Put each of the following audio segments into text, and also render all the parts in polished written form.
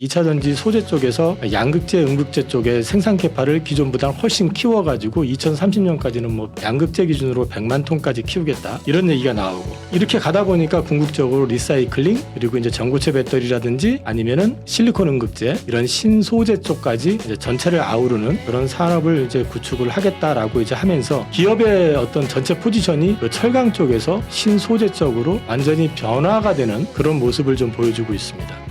2차 전지 소재 쪽에서 양극재, 음극재 쪽의 생산 캐파를 기존보다 훨씬 키워가지고 2030년까지는 뭐 양극재 기준으로 100만 톤까지 키우겠다 이런 얘기가 나오고, 이렇게 가다 보니까 궁극적으로 리사이클링 그리고 이제 전고체 배터리라든지 아니면은 실리콘 음극재 이런 신소재 쪽까지 이제 전체를 아우르는 그런 산업을 이제 구축을 하겠다라고 이제 하면서 기업의 어떤 전체 포지션이 그 철강 쪽에서 신소재 쪽으로 완전히 변화가 되는 그런 모습을 좀 보여주고 있습니다.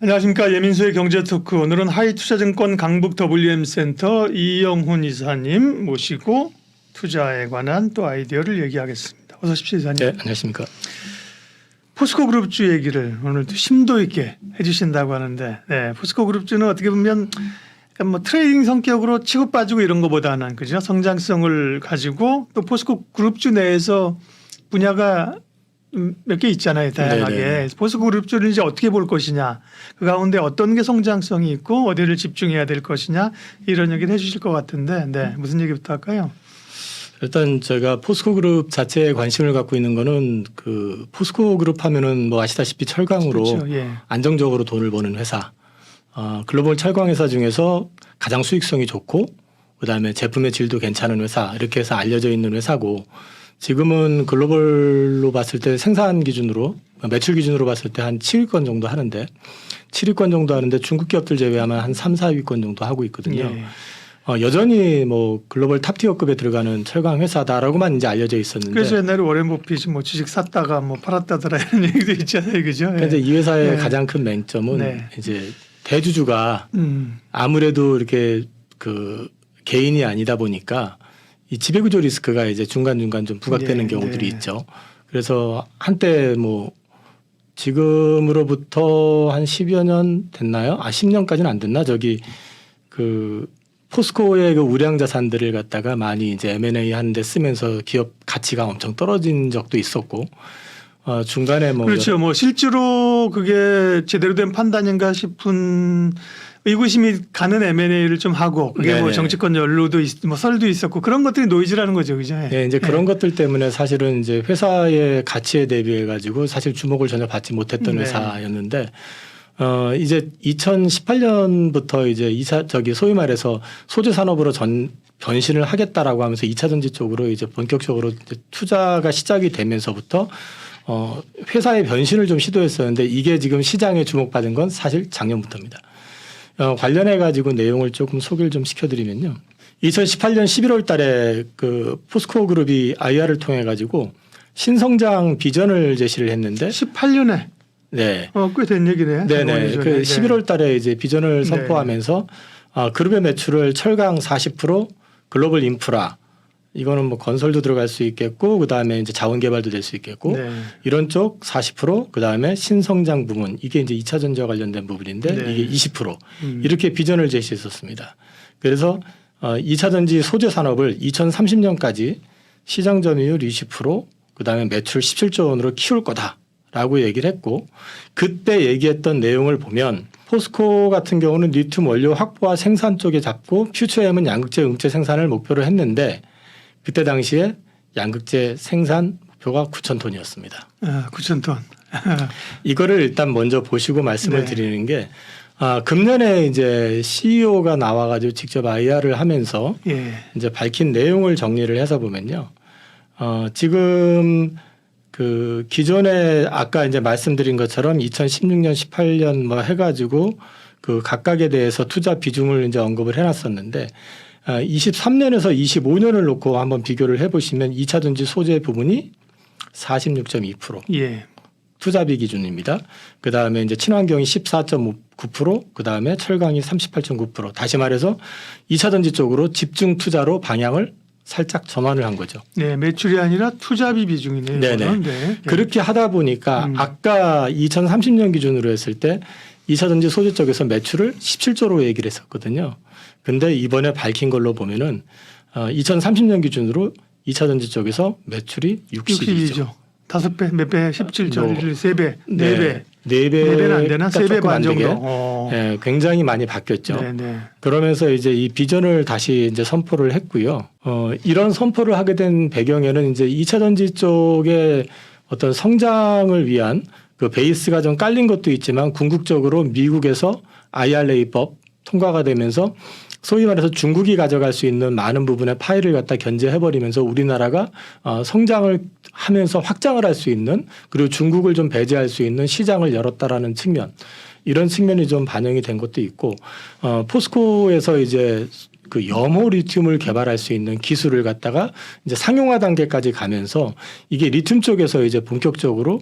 안녕하십니까. 예민수의 경제토크. 오늘은 하이투자증권 강북 WM센터 이영훈 이사님 모시고 투자에 관한 또 아이디어를 얘기하겠습니다. 어서 오십시오, 이사님. 네, 안녕하십니까. 포스코그룹주 얘기를 오늘도 심도 있게 해주신다고 하는데, 네, 포스코그룹주는 어떻게 보면 약간 뭐 트레이딩 성격으로 치고 빠지고 이런 것보다는 그죠, 성장성을 가지고 또 포스코그룹주 내에서 분야가 몇 개 있잖아요, 다양하게. 네네. 포스코그룹주를 이제 어떻게 볼 것이냐, 그 가운데 어떤 게 성장성이 있고 어디를 집중해야 될 것이냐, 이런 얘기를 해주실 것 같은데, 네, 무슨 얘기부터 할까요? 일단 제가 포스코그룹 자체에 관심을 갖고 있는 거는 그 포스코그룹 하면은 뭐 아시다시피 철강으로 그렇죠, 예. 안정적으로 돈을 버는 회사, 글로벌 철강 회사 중에서 가장 수익성이 좋고 그다음에 제품의 질도 괜찮은 회사, 이렇게 해서 알려져 있는 회사고, 지금은 글로벌로 봤을 때 생산 기준으로 매출 기준으로 봤을 때 한 7위권 정도 하는데, 7위권 정도 하는데 중국 기업들 제외하면 한 3, 4위권 정도 하고 있거든요. 예. 여전히 뭐 글로벌 탑티어급에 들어가는 철강 회사다라고만 이제 알려져 있었는데, 그래서 옛날에 워렌 버핏이 뭐 주식 샀다가 뭐 팔았다더라 이런 얘기도 있잖아요, 그죠? 그런데 이 회사의 네. 가장 큰 맹점은 네. 이제 대주주가 아무래도 이렇게 그 개인이 아니다 보니까 이 지배구조 리스크가 이제 중간중간 좀 부각되는 네, 경우들이 네. 있죠. 그래서 한때 뭐 지금으로부터 한 10여 년 됐나요? 10년까지는 안 됐나? 저기 그 포스코의 그 우량 자산들을 갖다가 많이 이제 M&A 하는데 쓰면서 기업 가치가 엄청 떨어진 적도 있었고, 중간에 뭐 그렇죠. 뭐 실제로 그게 제대로 된 판단인가 싶은 의구심이 가는 M&A를 좀 하고, 그게 뭐 네네. 정치권 연루도 뭐 설도 있었고 그런 것들이 노이즈라는 거죠, 그죠? 네, 이제 그런 것들 때문에 사실은 이제 회사의 가치에 대비해 가지고 사실 주목을 전혀 받지 못했던 네. 회사였는데, 이제 2018년부터 이제 소위 말해서 소재 산업으로 변신을 하겠다라고 하면서 2차 전지 쪽으로 이제 본격적으로 이제 투자가 시작이 되면서부터 회사의 변신을 좀 시도했었는데, 이게 지금 시장에 주목받은 건 사실 작년부터입니다. 관련해 가지고 내용을 조금 소개를 좀 시켜드리면요. 2018년 11월 달에 그 포스코 그룹이 IR을 통해 가지고 신성장 비전을 제시를 했는데, 18년에 네. 꽤 된 얘기네. 네네. 그 11월 달에 이제 비전을 선포하면서 그룹의 매출을 철강 40%, 글로벌 인프라, 이거는 뭐 건설도 들어갈 수 있겠고, 그 다음에 이제 자원 개발도 될 수 있겠고, 네. 이런 쪽 40%, 그 다음에 신성장 부문, 이게 이제 2차 전지와 관련된 부분인데, 네. 이게 20%, 이렇게 비전을 제시했었습니다. 그래서 2차 전지 소재 산업을 2030년까지 시장 점유율 20%, 그 다음에 매출 17조 원으로 키울 거다라고 얘기를 했고, 그때 얘기했던 내용을 보면 포스코 같은 경우는 리튬 원료 확보와 생산 쪽에 잡고 퓨처엠은 양극재, 음극재 생산을 목표로 했는데, 그때 당시에 양극재 생산 목표가 9,000톤이었습니다. 9,000톤. 이거를 일단 먼저 보시고 말씀을 네. 드리는 게, 금년에 이제 CEO가 나와가지고 직접 IR을 하면서 예. 이제 밝힌 내용을 정리를 해서 보면요. 지금 그 기존에 아까 이제 말씀드린 것처럼 2016년, 18년 뭐 해가지고 그 각각에 대해서 투자 비중을 이제 언급을 해놨었는데, 23년에서 25년을 놓고 한번 비교를 해보시면 2차 전지 소재 부분이 46.2%. 예. 투자비 기준입니다. 그 다음에 이제 친환경이 14.9%, 그 다음에 철강이 38.9%. 다시 말해서 2차 전지 쪽으로 집중 투자로 방향을 살짝 전환을 한 거죠. 네, 매출이 아니라 투자비 비중이네요. 네네. 네. 그렇게 하다 보니까 아까 2030년 기준으로 했을 때 2차 전지 소재 쪽에서 매출을 17조로 얘기를 했었거든요. 근데 이번에 밝힌 걸로 보면은 2030년 기준으로 2차 전지 쪽에서 매출이 62조. 5배, 몇 배, 17조, 3배, 4배. 네. 4배는 안 되나? 3배 반 정도. 네, 굉장히 많이 바뀌었죠. 네네. 그러면서 이제 이 비전을 다시 이제 선포를 했고요. 이런 선포를 하게 된 배경에는 이제 2차 전지 쪽에 어떤 성장을 위한 그 베이스가 좀 깔린 것도 있지만 궁극적으로 미국에서 IRA법 통과가 되면서 소위 말해서 중국이 가져갈 수 있는 많은 부분의 파일을 갖다 견제해버리면서 우리나라가 성장을 하면서 확장을 할 수 있는, 그리고 중국을 좀 배제할 수 있는 시장을 열었다라는 측면, 이런 측면이 좀 반영이 된 것도 있고, 포스코에서 이제 그 염호 리튬을 개발할 수 있는 기술을 갖다가 이제 상용화 단계까지 가면서 이게 리튬 쪽에서 이제 본격적으로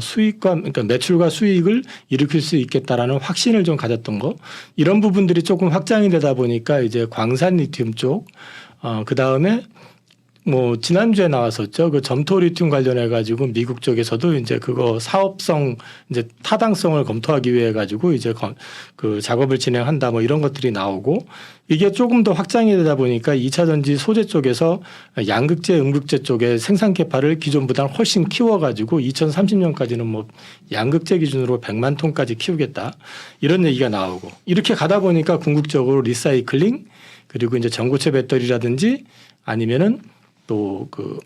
수익과, 그러니까 매출과 수익을 일으킬 수 있겠다라는 확신을 좀 가졌던 거, 이런 부분들이 조금 확장이 되다 보니까 이제 광산 리튬 쪽, 그 다음에 뭐 지난주에 나왔었죠. 그 점토 리튬 관련해 가지고 미국 쪽에서도 이제 그거 사업성 이제 타당성을 검토하기 위해 가지고 이제 그 작업을 진행한다 뭐 이런 것들이 나오고, 이게 조금 더 확장이 되다 보니까 2차 전지 소재 쪽에서 양극재, 음극재 쪽에 생산 캐파를 기존보다 훨씬 키워 가지고 2030년까지는 뭐 양극재 기준으로 100만 톤까지 키우겠다, 이런 얘기가 나오고, 이렇게 가다 보니까 궁극적으로 리사이클링, 그리고 이제 전고체 배터리라든지 아니면은 또 그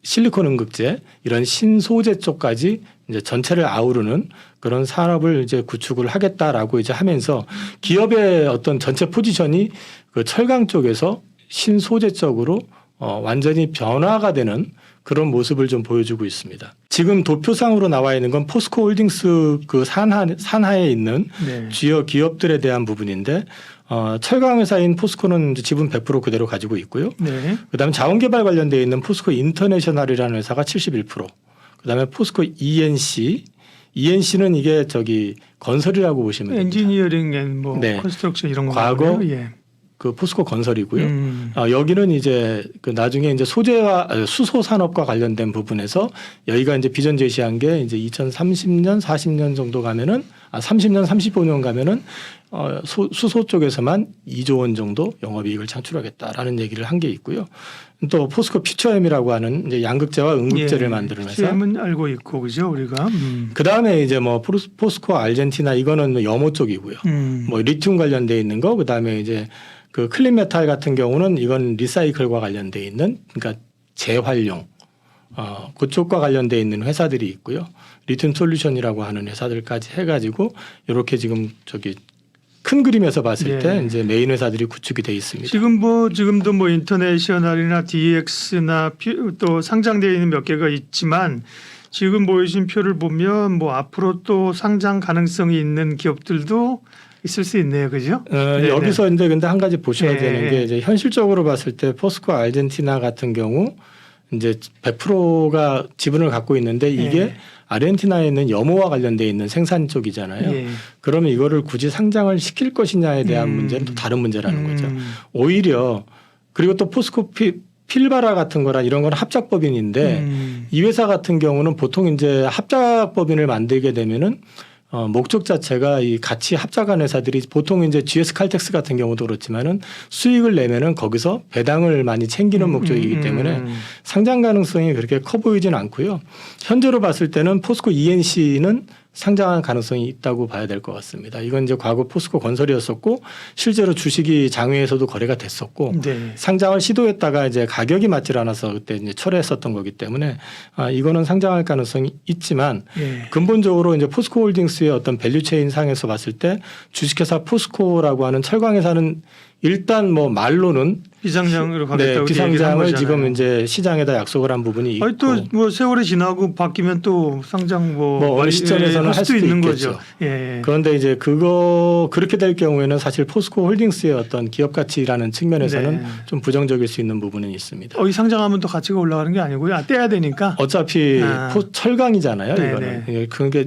실리콘 음극재, 이런 신소재 쪽까지 이제 전체를 아우르는 그런 산업을 이제 구축을 하겠다라고 이제 하면서 기업의 어떤 전체 포지션이 그 철강 쪽에서 신소재 쪽으로 완전히 변화가 되는 그런 모습을 좀 보여주고 있습니다. 지금 도표상으로 나와 있는 건 포스코 홀딩스 그 산하에 있는 네. 주요 기업들에 대한 부분인데, 철강 회사인 포스코는 이제 지분 100% 그대로 가지고 있고요. 네. 그다음에 자원개발 관련되어 있는 포스코 인터내셔널이라는 회사가 71%. 그다음에 포스코 ENC는 이게 저기 건설이라고 보시면 됩니다. 엔지니어링 앤뭐 네. 컨스트럭션 이런 거 과거 말고요. 예. 그 포스코 건설이고요. 여기는 이제 그 나중에 이제 소재와 수소 산업과 관련된 부분에서 여기가 이제 비전 제시한 게 이제 2030년, 40년 정도 가면은 30년, 35년 가면은 수소 쪽에서만 2조 원 정도 영업이익을 창출하겠다라는 얘기를 한 게 있고요. 또 포스코 퓨처엠이라고 하는 이제 양극재와 음극재를 예. 만드는 회사. CM은 알고 있고 그죠 우리가. 그 다음에 이제 뭐 포스코 아르헨티나, 이거는 염호 쪽이고요. 뭐 리튬 관련돼 있는 거, 그 다음에 이제 그 클린 메탈 같은 경우는 이건 리사이클과 관련돼 있는, 그러니까 재활용, 그쪽과 관련돼 있는 회사들이 있고요. 리튬 솔루션이라고 하는 회사들까지 해가지고 이렇게 지금 저기 큰 그림에서 봤을 때 이제 메인 회사들이 구축이 돼 있습니다. 지금도 뭐 인터내셔널이나 DX나 또 상장되어 있는 몇 개가 있지만, 지금 보여주신 표를 보면 뭐 앞으로 또 상장 가능성이 있는 기업들도 있을 수 있네요, 그죠? 여기서 이제 근데 한 가지 보셔야 네. 되는 게, 이제 현실적으로 봤을 때 포스코 아르헨티나 같은 경우 이제 100%가 지분을 갖고 있는데 이게 예. 아르헨티나에 있는 염호와 관련돼 있는 생산 쪽이잖아요. 예. 그러면 이거를 굳이 상장을 시킬 것이냐에 대한 문제는 또 다른 문제라는 거죠. 오히려, 그리고 또 포스코 필바라 같은 거나 이런 건 합작법인인데 이 회사 같은 경우는 보통 이제 합작법인을 만들게 되면은 목적 자체가 이 같이 합작한 회사들이 보통 이제 GS 칼텍스 같은 경우도 그렇지만은 수익을 내면은 거기서 배당을 많이 챙기는 목적이기 때문에 상장 가능성이 그렇게 커 보이진 않고요. 현재로 봤을 때는 포스코 ENC는 상장할 가능성이 있다고 봐야 될 것 같습니다. 이건 이제 과거 포스코 건설이었었고 실제로 주식이 장외에서도 거래가 됐었고 네. 상장을 시도했다가 이제 가격이 맞질 않아서 그때 이제 철회했었던 거기 때문에 이거는 상장할 가능성이 있지만 예. 근본적으로 이제 포스코 홀딩스의 어떤 밸류체인 상에서 봤을 때 주식회사 포스코라고 하는 철강회사는 일단 뭐 말로는 비상장으로 가겠다고 비상장을 지금 이제 시장에다 약속을 한 부분이 있고, 또 뭐 세월이 지나고 바뀌면 또 상장 뭐 어느 시점에서는 할 수도 있는 있겠죠. 거죠. 예. 그런데 이제 그렇게 될 경우에는 사실 포스코 홀딩스의 어떤 기업 가치라는 측면에서는 네. 좀 부정적일 수 있는 부분은 있습니다. 이 상장하면 또 가치가 올라가는 게 아니고요. 떼야 되니까. 어차피 철강이잖아요. 네네. 이거는. 그게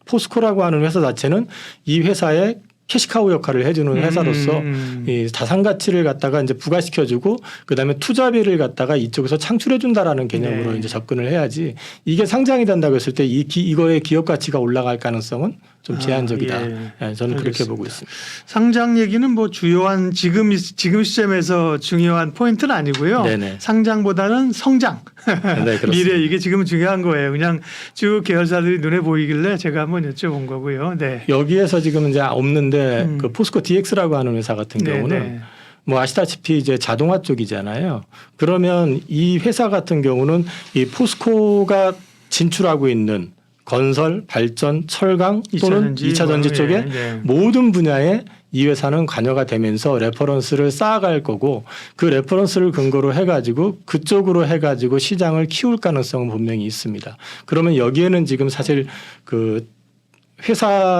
포스코라고 하는 회사 자체는 이 회사의 캐시카우 역할을 해주는 회사로서 이 자산 가치를 갖다가 이제 부과시켜주고 그다음에 투자비를 갖다가 이쪽에서 창출해준다라는 개념으로 네. 이제 접근을 해야지, 이게 상장이 된다고 했을 때 이거의 기업 가치가 올라갈 가능성은 좀 제한적이다. 예. 저는 그렇게 알겠습니다. 보고 있습니다. 상장 얘기는 뭐 주요한 지금 시점에서 중요한 포인트는 아니고요. 네네. 상장보다는 성장. 네, 그렇습니다. 미래, 이게 지금 중요한 거예요. 그냥 쭉 계열사들이 눈에 보이길래 제가 한번 여쭤본 거고요. 네. 여기에서 지금 이제 없는데 그 포스코 DX라고 하는 회사 같은 네, 경우는 네. 뭐 아시다시피 이제 자동화 쪽이잖아요. 그러면 이 회사 같은 경우는 이 포스코가 진출하고 있는 건설, 발전, 철강 또는 2차 전지 쪽에 모든 분야에 이 회사는 관여가 되면서 레퍼런스를 쌓아갈 거고 그 레퍼런스를 근거로 해가지고 그쪽으로 해가지고 시장을 키울 가능성은 분명히 있습니다. 그러면 여기에는 지금 사실 그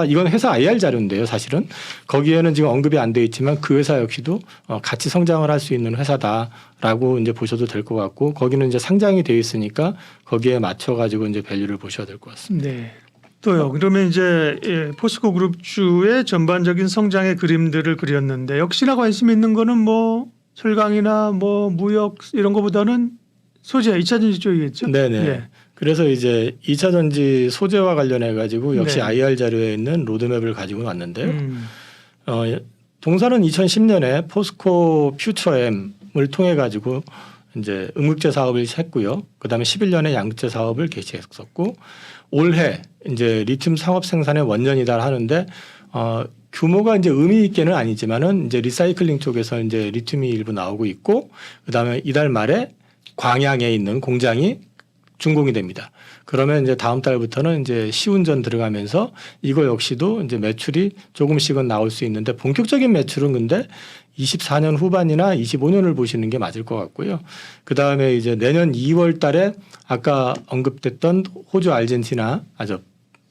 이건 회사 IR 자료인데요, 사실은. 거기에는 지금 언급이 안 돼 있지만 그 회사 역시도 같이 성장을 할 수 있는 회사다라고 이제 보셔도 될 것 같고 거기는 이제 상장이 돼 있으니까 거기에 맞춰가지고 이제 밸류를 보셔야 될 것 같습니다. 네. 또요. 그러면 이제 포스코 그룹주의 전반적인 성장의 그림들을 그렸는데 역시나 관심 있는 거는 뭐 철강이나 뭐 무역 이런 거보다는 소재 2차 전지 쪽이겠죠. 네네. 예. 그래서 이제 2차 전지 소재와 관련해 가지고 역시 네. IR 자료에 있는 로드맵을 가지고 왔는데요. 동사는 2010년에 포스코 퓨처엠을 통해 가지고 이제 음극재 사업을 했고요. 그다음에 11년에 양극재 사업을 개시했었고 올해 이제 리튬 상업 생산의 원년이다 하는데 규모가 이제 의미 있게는 아니지만은 이제 리사이클링 쪽에서 이제 리튬이 일부 나오고 있고 그다음에 이달 말에 광양에 있는 공장이 준공이 됩니다. 그러면 이제 다음 달부터는 이제 시운전 들어가면서 이거 역시도 이제 매출이 조금씩은 나올 수 있는데 본격적인 매출은 근데 24년 후반이나 25년을 보시는 게 맞을 것 같고요. 그 다음에 이제 내년 2월 달에 아까 언급됐던 호주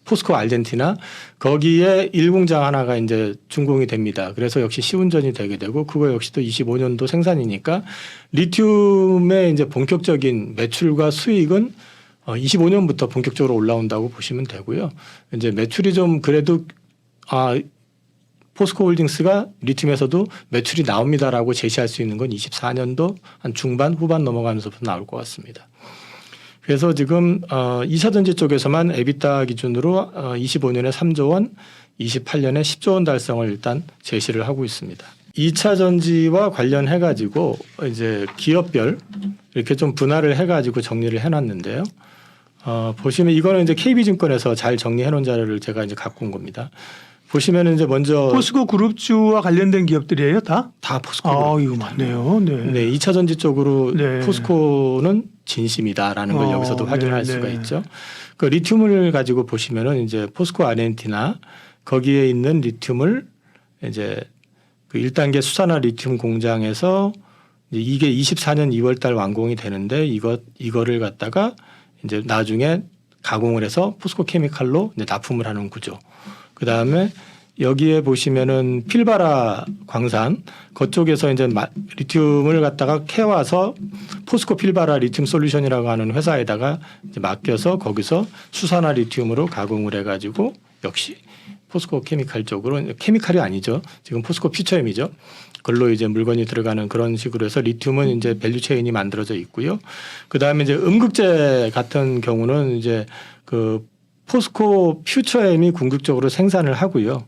포스코 아르헨티나 거기에 1공장 하나가 이제 준공이 됩니다. 그래서 역시 시운전이 되게 되고 그거 역시도 25년도 생산이니까 리튬의 이제 본격적인 매출과 수익은 25년부터 본격적으로 올라온다고 보시면 되고요. 이제 매출이 좀 그래도 포스코 홀딩스가 리튬에서도 매출이 나옵니다라고 제시할 수 있는 건 24년도 한 중반 후반 넘어가면서부터 나올 것 같습니다. 그래서 지금 2차 전지 쪽에서만 에비타 기준으로 25년에 3조 원, 28년에 10조 원 달성을 일단 제시를 하고 있습니다. 2차 전지와 관련해 가지고 이제 기업별 이렇게 좀 분할을 해 가지고 정리를 해 놨는데요. 보시면 이거는 이제 KB증권에서 잘 정리해 놓은 자료를 제가 이제 갖고 온 겁니다. 보시면은 이제 먼저 포스코 그룹주와 관련된 기업들이에요, 다? 다 포스코. 이거 맞네요. 네. 네, 2차 전지 쪽으로 네. 포스코는 진심이다라는 걸 여기서도 확인할 수가 있죠. 그 리튬을 가지고 보시면은 이제 포스코 아르헨티나 거기에 있는 리튬을 이제 그 1단계 수산화 리튬 공장에서 이게 24년 2월 달 완공이 되는데 이거를 갖다가 이제 나중에 가공을 해서 포스코 케미칼로 이제 납품을 하는 구조. 그 다음에 여기에 보시면은 필바라 광산 그쪽에서 이제 리튬을 갖다가 캐와서 포스코 필바라 리튬 솔루션이라고 하는 회사에다가 이제 맡겨서 거기서 수산화 리튬으로 가공을 해가지고 역시 포스코 케미칼 쪽으로 케미칼이 아니죠. 지금 포스코 퓨처엠이죠. 그걸로 이제 물건이 들어가는 그런 식으로 해서 리튬은 이제 밸류 체인이 만들어져 있고요. 그 다음에 이제 음극재 같은 경우는 이제 그 포스코 퓨처엠이 궁극적으로 생산을 하고요.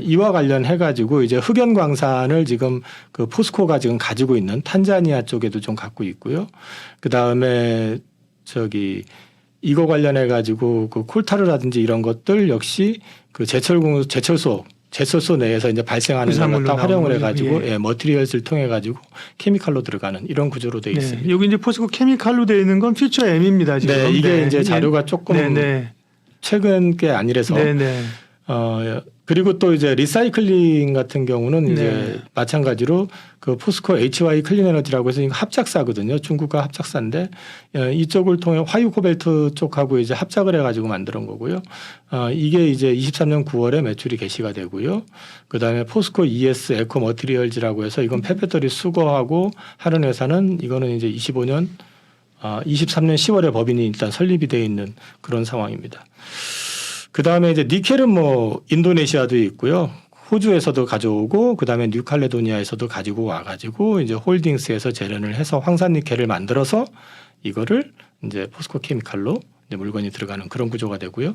이와 관련해 가지고 이제 흑연 광산을 지금 그 포스코가 지금 가지고 있는 탄자니아 쪽에도 좀 갖고 있고요. 그 다음에 이거 관련해 가지고 그 콜타르라든지 이런 것들 역시 그 제철소 내에서 이제 발생하는 걸 갖다 활용을 해가지고 머티리얼스를 통해 가지고 케미칼로 들어가는 이런 구조로 되어 있습니다. 여기 이제 포스코 케미칼로 되어 있는 건 퓨처 M입니다. 지금. 네, 이게 이제 자료가 조금 최근 게 아니라서. 그리고 또 이제 리사이클링 같은 경우는 이제 마찬가지로 그 포스코 HY 클린 에너지라고 해서 합작사거든요. 중국과 합작사인데 이쪽을 통해 화유 코발트 쪽하고 이제 합작을 해가지고 만드는 거고요. 이게 이제 23년 9월에 매출이 개시가 되고요. 그 다음에 포스코 ES 에코 머티리얼즈라고 해서 이건 폐배터리 수거하고 하는 회사는 이거는 이제 23년 10월에 법인이 일단 설립이 되어 있는 그런 상황입니다. 그 다음에 이제 니켈은 뭐 인도네시아도 있고요. 호주에서도 가져오고 그 다음에 뉴칼레도니아에서도 가지고 와가지고 이제 홀딩스에서 재련을 해서 황산 니켈을 만들어서 이거를 이제 포스코 케미칼로 이제 물건이 들어가는 그런 구조가 되고요.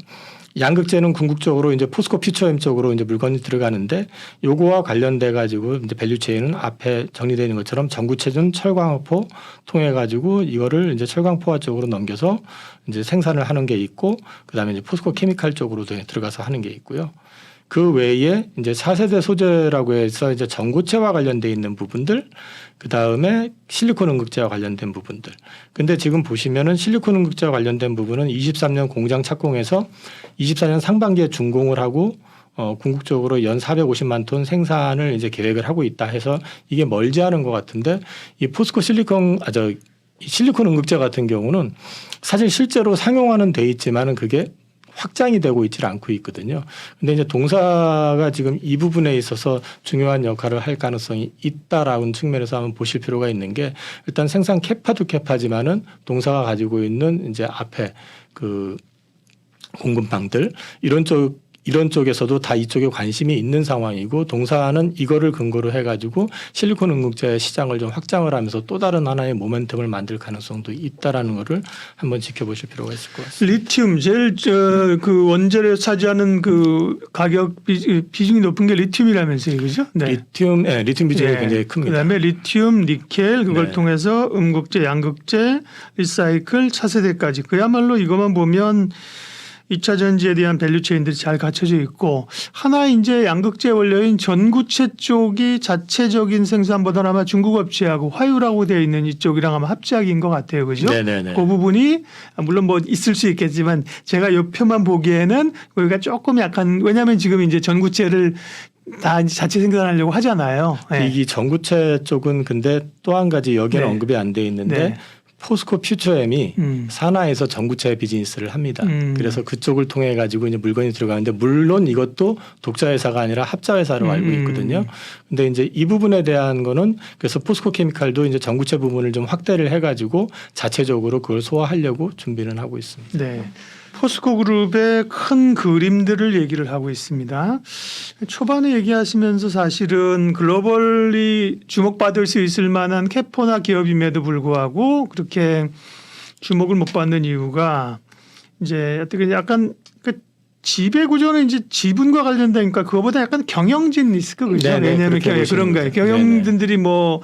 양극재는 궁극적으로 이제 포스코 퓨처엠 쪽으로 이제 물건이 들어가는데 요거와 관련돼 가지고 이제 밸류 체인은 앞에 정리되어 있는 것처럼 전구체전 철광포 통해 가지고 이거를 이제 철광포화 쪽으로 넘겨서 이제 생산을 하는 게 있고 그다음에 이제 포스코 케미칼 쪽으로 들어가서 하는 게 있고요. 그 외에 이제 4세대 소재라고 해서 이제 전고체와 관련돼 있는 부분들, 그 다음에 실리콘 응급제와 관련된 부분들. 근데 지금 보시면은 실리콘 응급제와 관련된 부분은 23년 공장 착공해서 24년 상반기에 준공을 하고 궁극적으로 연 450만 톤 생산을 이제 계획을 하고 있다 해서 이게 멀지 않은 것 같은데 이 포스코 실리콘 응급제 같은 경우는 사실 실제로 상용화는 돼 있지만은 그게 확장이 되고 있지 않고 있거든요. 근데 이제 동사가 지금 이 부분에 있어서 중요한 역할을 할 가능성이 있다라는 측면에서 한번 보실 필요가 있는 게 일단 생산 캐파도 캐파지만은 동사가 가지고 있는 이제 앞에 그 공급망들 이런 쪽에서도 다 이쪽에 관심이 있는 상황이고 동사는 이거를 근거로 해가지고 실리콘 응급제 시장을 좀 확장을 하면서 또 다른 하나의 모멘텀을 만들 가능성도 있다라는 거를 한번 지켜보실 필요가 있을 것 같습니다. 리튬 제일 그 원재료 차지하는 그 가격 비중이 높은 게 리튬이라면서요, 그죠? 네. 리튬 비중이 굉장히 큽니다. 그다음에 리튬, 니켈 그걸 네. 통해서 음극재, 양극재, 리사이클, 차세대까지 그야말로 이것만 보면 2차 전지에 대한 밸류체인들이 잘 갖춰져 있고 하나 이제 양극재 원료인 전구체 쪽이 자체적인 생산보다는 아마 중국 업체하고 화유라고 되어 있는 이쪽이랑 아마 합작인 것 같아요, 그죠? 네네네. 그 부분이 물론 뭐 있을 수 있겠지만 제가 요 표만 보기에는 거기가 조금 약간 왜냐하면 지금 이제 전구체를 다 이제 자체 생산하려고 하잖아요. 네. 이 전구체 쪽은 근데 또 한 가지 여기는 네. 언급이 안 돼 있는데 네. 포스코 퓨처엠이 산하에서 전구체 비즈니스를 합니다. 그래서 그쪽을 통해 가지고 이제 물건이 들어가는데 물론 이것도 독자 회사가 아니라 합자 회사로 알고 있거든요. 근데 이제 이 부분에 대한 거는 그래서 포스코 케미칼도 이제 전구체 부분을 좀 확대를 해 가지고 자체적으로 그걸 소화하려고 준비는 하고 있습니다. 네. 포스코 그룹의 큰 그림들을 얘기를 하고 있습니다. 초반에 얘기하시면서 사실은 글로벌리 주목받을 수 있을 만한 캐포나 기업임에도 불구하고 그렇게 주목을 못 받는 이유가 이제 어떻게 약간 그 지배 구조는 이제 지분과 관련되니까 그거보다 약간 경영진 리스크 그죠? 네네, 왜냐하면 그렇게 그런 거예요. 보시면 돼요. 경영진들이 뭐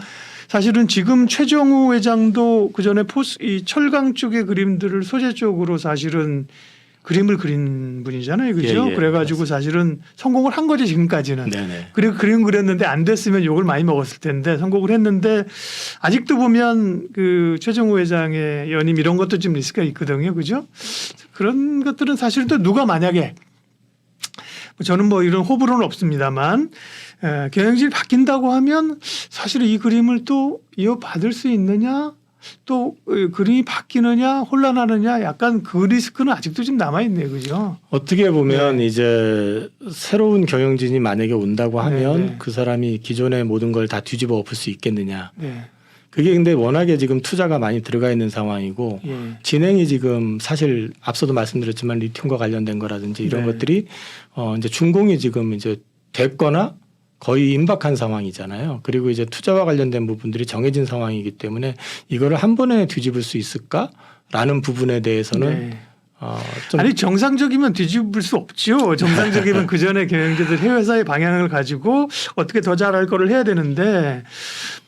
사실은 지금 최정우 회장도 그 전에 이 철강 쪽의 그림들을 소재 쪽으로 사실은 그림을 그린 분이잖아요, 그죠? 예, 그래가지고 사실은 성공을 한 거죠 지금까지는. 네네. 그리고 그림 그렸는데 안 됐으면 욕을 많이 먹었을 텐데 성공을 했는데 아직도 보면 그 최정우 회장의 연임 이런 것도 좀 리스크가 있거든요, 그죠? 그런 것들은 사실 또 누가 만약에 저는 뭐 이런 호불호는 없습니다만 경영진이 바뀐다고 하면 사실은 이 그림을 또 이어받을 수 있느냐 또 그림이 바뀌느냐 혼란하느냐 약간 그 리스크는 아직도 좀 남아있네요. 그죠? 어떻게 보면 이제 새로운 경영진이 만약에 온다고 하면 네. 그 사람이 기존의 모든 걸 다 뒤집어 엎을 수 있겠느냐. 네. 그게 근데 워낙에 지금 투자가 많이 들어가 있는 상황이고 예. 진행이 지금 사실 앞서도 말씀드렸지만 리튬과 관련된 거라든지 이런 네. 것들이 이제 준공이 지금 이제 됐거나 거의 임박한 상황이잖아요. 그리고 이제 투자와 관련된 부분들이 정해진 상황이기 때문에 이거를 한 번에 뒤집을 수 있을까라는 부분에 대해서는 네. 좀 아니 정상적이면 뒤집을 수 없죠. 정상적이면 그 전에 경영자들 해외사의 방향을 가지고 어떻게 더 잘할 거를 해야 되는데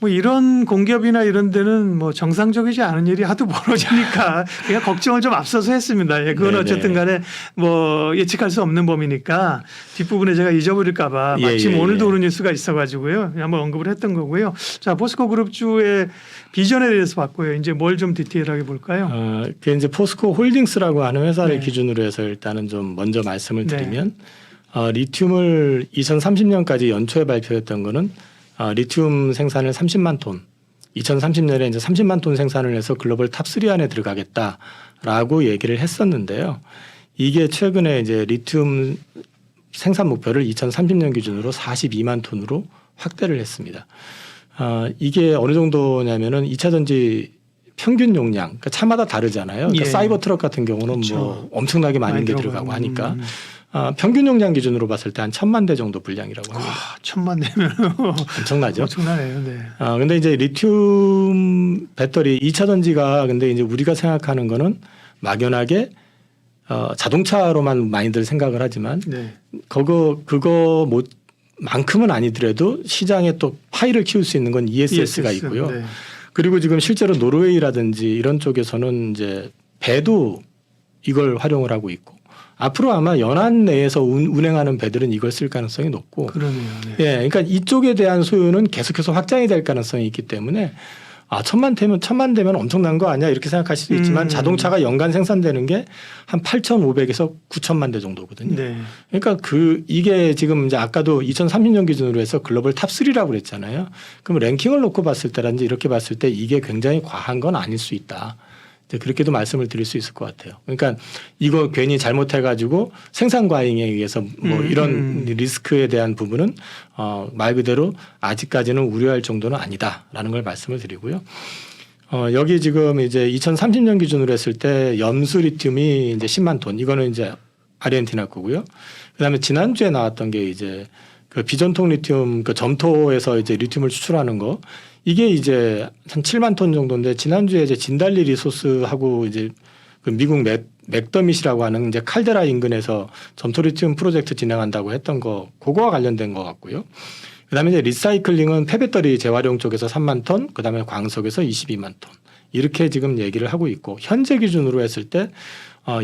뭐 이런 공기업이나 이런 데는 뭐 정상적이지 않은 일이 하도 벌어지니까 그냥 걱정을 좀 앞서서 했습니다. 예, 그건 네네. 어쨌든 간에 뭐 예측할 수 없는 범위니까 뒷부분에 제가 잊어버릴까 봐 마침 오늘도 오는 뉴스가 있어가지고요. 한번 언급을 했던 거고요. 자, 포스코 그룹주의 비전에 대해서 봤고요. 이제 뭘 좀 디테일하게 볼까요? 그게 이제 포스코 홀딩스라고 하는 회사를 네. 기준으로 해서 일단은 좀 먼저 말씀을 드리면 리튬을 2030년까지 연초에 발표했던 거는 리튬 생산을 30만 톤, 2030년에 이제 30만 톤 생산을 해서 글로벌 탑3 안에 들어가겠다라고 얘기를 했었는데요. 이게 최근에 이제 리튬 생산 목표를 2030년 기준으로 42만 톤으로 확대를 했습니다. 이게 어느 정도냐면은 2차 전지 평균 용량, 그러니까 차마다 다르잖아요. 그러니까 예. 사이버 트럭 같은 경우는 그렇죠. 뭐 엄청나게 많은 게 들어가요. 들어가고 하니까 평균 용량 기준으로 봤을 때 한 1,000만 대 정도 분량이라고 합니다. 1,000만 내면 엄청나죠. 엄청나네요. 네. 근데 이제 리튬 배터리 2차 전지가 근데 이제 우리가 생각하는 거는 막연하게 자동차로만 많이들 생각을 하지만 네. 그거 뭐 만큼은 아니더라도 시장에 또 파이를 키울 수 있는 건 ESS가 있고요. 네. 그리고 지금 실제로 노르웨이라든지 이런 쪽에서는 이제 배도 이걸 활용을 하고 있고 앞으로 아마 연안 내에서 운행하는 배들은 이걸 쓸 가능성이 높고 그러네요. 네. 예, 그러니까 이쪽에 대한 소요는 계속해서 확장이 될 가능성이 있기 때문에 천만 되면 엄청난 거 아니야 이렇게 생각하실 수 있지만 자동차가 연간 생산되는 게 한 8,500에서 9천만 대 정도거든요. 네. 그러니까 이게 지금 이제 아까도 2030년 기준으로 해서 글로벌 탑3라고 그랬잖아요. 그럼 랭킹을 놓고 봤을 때라든지 이렇게 봤을 때 이게 굉장히 과한 건 아닐 수 있다. 이제 그렇게도 말씀을 드릴 수 있을 것 같아요. 그러니까 이거 괜히 잘못해가지고 생산 과잉에 의해서 뭐 이런 리스크에 대한 부분은 말 그대로 아직까지는 우려할 정도는 아니다라는 걸 말씀을 드리고요. 여기 지금 이제 2030년 기준으로 했을 때 염수 리튬이 이제 10만 톤 이거는 이제 아르헨티나 거고요. 그다음에 지난주에 나왔던 게 이제 그 비전통 리튬 그 점토에서 이제 리튬을 추출하는 거 이게 이제 한 7만 톤 정도인데 지난주에 이제 진달리 리소스하고 이제 그 미국 맥더밋이라고 하는 이제 칼데라 인근에서 점토 리튬 프로젝트 진행한다고 했던 거 그거와 관련된 것 같고요. 그다음에 이제 리사이클링은 폐배터리 재활용 쪽에서 3만 톤, 그다음에 광석에서 22만 톤 이렇게 지금 얘기를 하고 있고 현재 기준으로 했을 때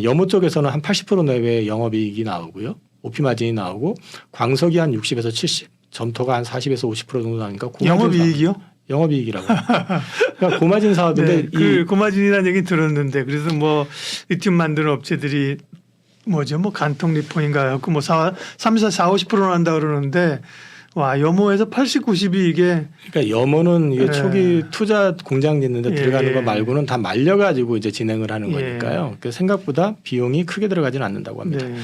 염호 쪽에서는 한 80% 내외의 영업이익이 나오고요. 오피 마진이 나오고 광석이 한 60에서 70, 점토가 한 40에서 50% 정도 나오니까 영업이익이요? 영업이익이라고. 그러니까 고마진 사업인데 네, 그 고마진이라는 얘기 들었는데 그래서 뭐 리튬 만드는 업체들이 뭐죠? 뭐 간통 리포인가 갖고 뭐 3, 4, 50% 난다 그러는데 와 염호에서 80, 90이 이게 그러니까 염호는 이게 예. 초기 투자 공장 짓는데 예, 들어가는 거 예. 말고는 다 말려가지고 이제 진행을 하는 예. 거니까요. 그 생각보다 비용이 크게 들어가지는 않는다고 합니다. 네.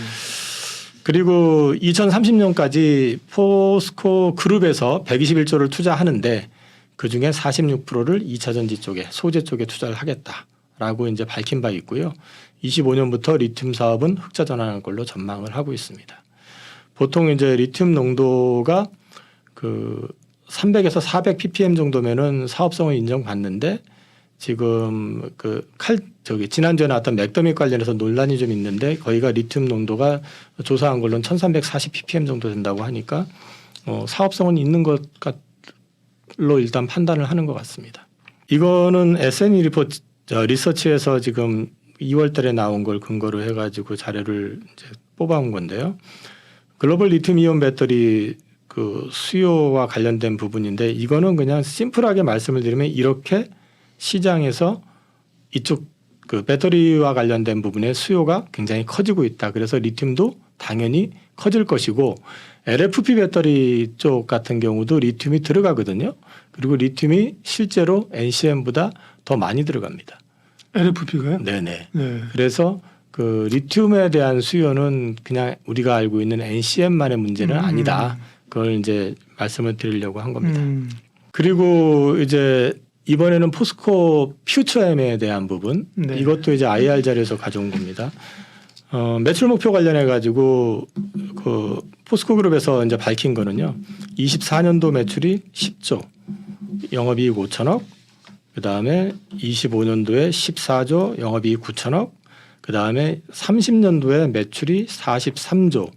그리고 2030년까지 포스코 그룹에서 121조를 투자하는데 그 중에 46%를 2차 전지 쪽에 소재 쪽에 투자를 하겠다라고 이제 밝힌 바 있고요. 25년부터 리튬 사업은 흑자 전환할 걸로 전망을 하고 있습니다. 보통 이제 리튬 농도가 그 300에서 400 ppm 정도면은 사업성을 인정받는데 지금 지난주에 나왔던 맥더밋 관련해서 논란이 좀 있는데 거기가 리튬 농도가 조사한 걸로는 1340 ppm 정도 된다고 하니까 사업성은 있는 것 같로 일단 판단을 하는 것 같습니다. 이거는 S&E 리서치에서 지금 2월 달에 나온 걸 근거로 해가지고 자료를 이제 뽑아온 건데요. 글로벌 리튬 이온 배터리 그 수요와 관련된 부분인데 이거는 그냥 심플하게 말씀을 드리면 이렇게 시장에서 이쪽 그 배터리와 관련된 부분의 수요가 굉장히 커지고 있다. 그래서 리튬도 당연히 커질 것이고 LFP 배터리 쪽 같은 경우도 리튬이 들어가거든요. 그리고 리튬이 실제로 NCM보다 더 많이 들어갑니다. LFP가요? 네네. 네. 그래서 그 리튬에 대한 수요는 그냥 우리가 알고 있는 NCM만의 문제는 아니다. 그걸 이제 말씀을 드리려고 한 겁니다. 그리고 이제 이번에는 포스코 퓨처엠에 대한 부분 네. 이것도 이제 IR 자료에서 가져온 겁니다. 매출 목표 관련해 가지고 그 포스코 그룹에서 이제 밝힌 거는요. 24년도 매출이 10조, 영업이익 5천억, 그 다음에 25년도에 14조, 영업이익 9천억, 그 다음에 30년도에 매출이 43조,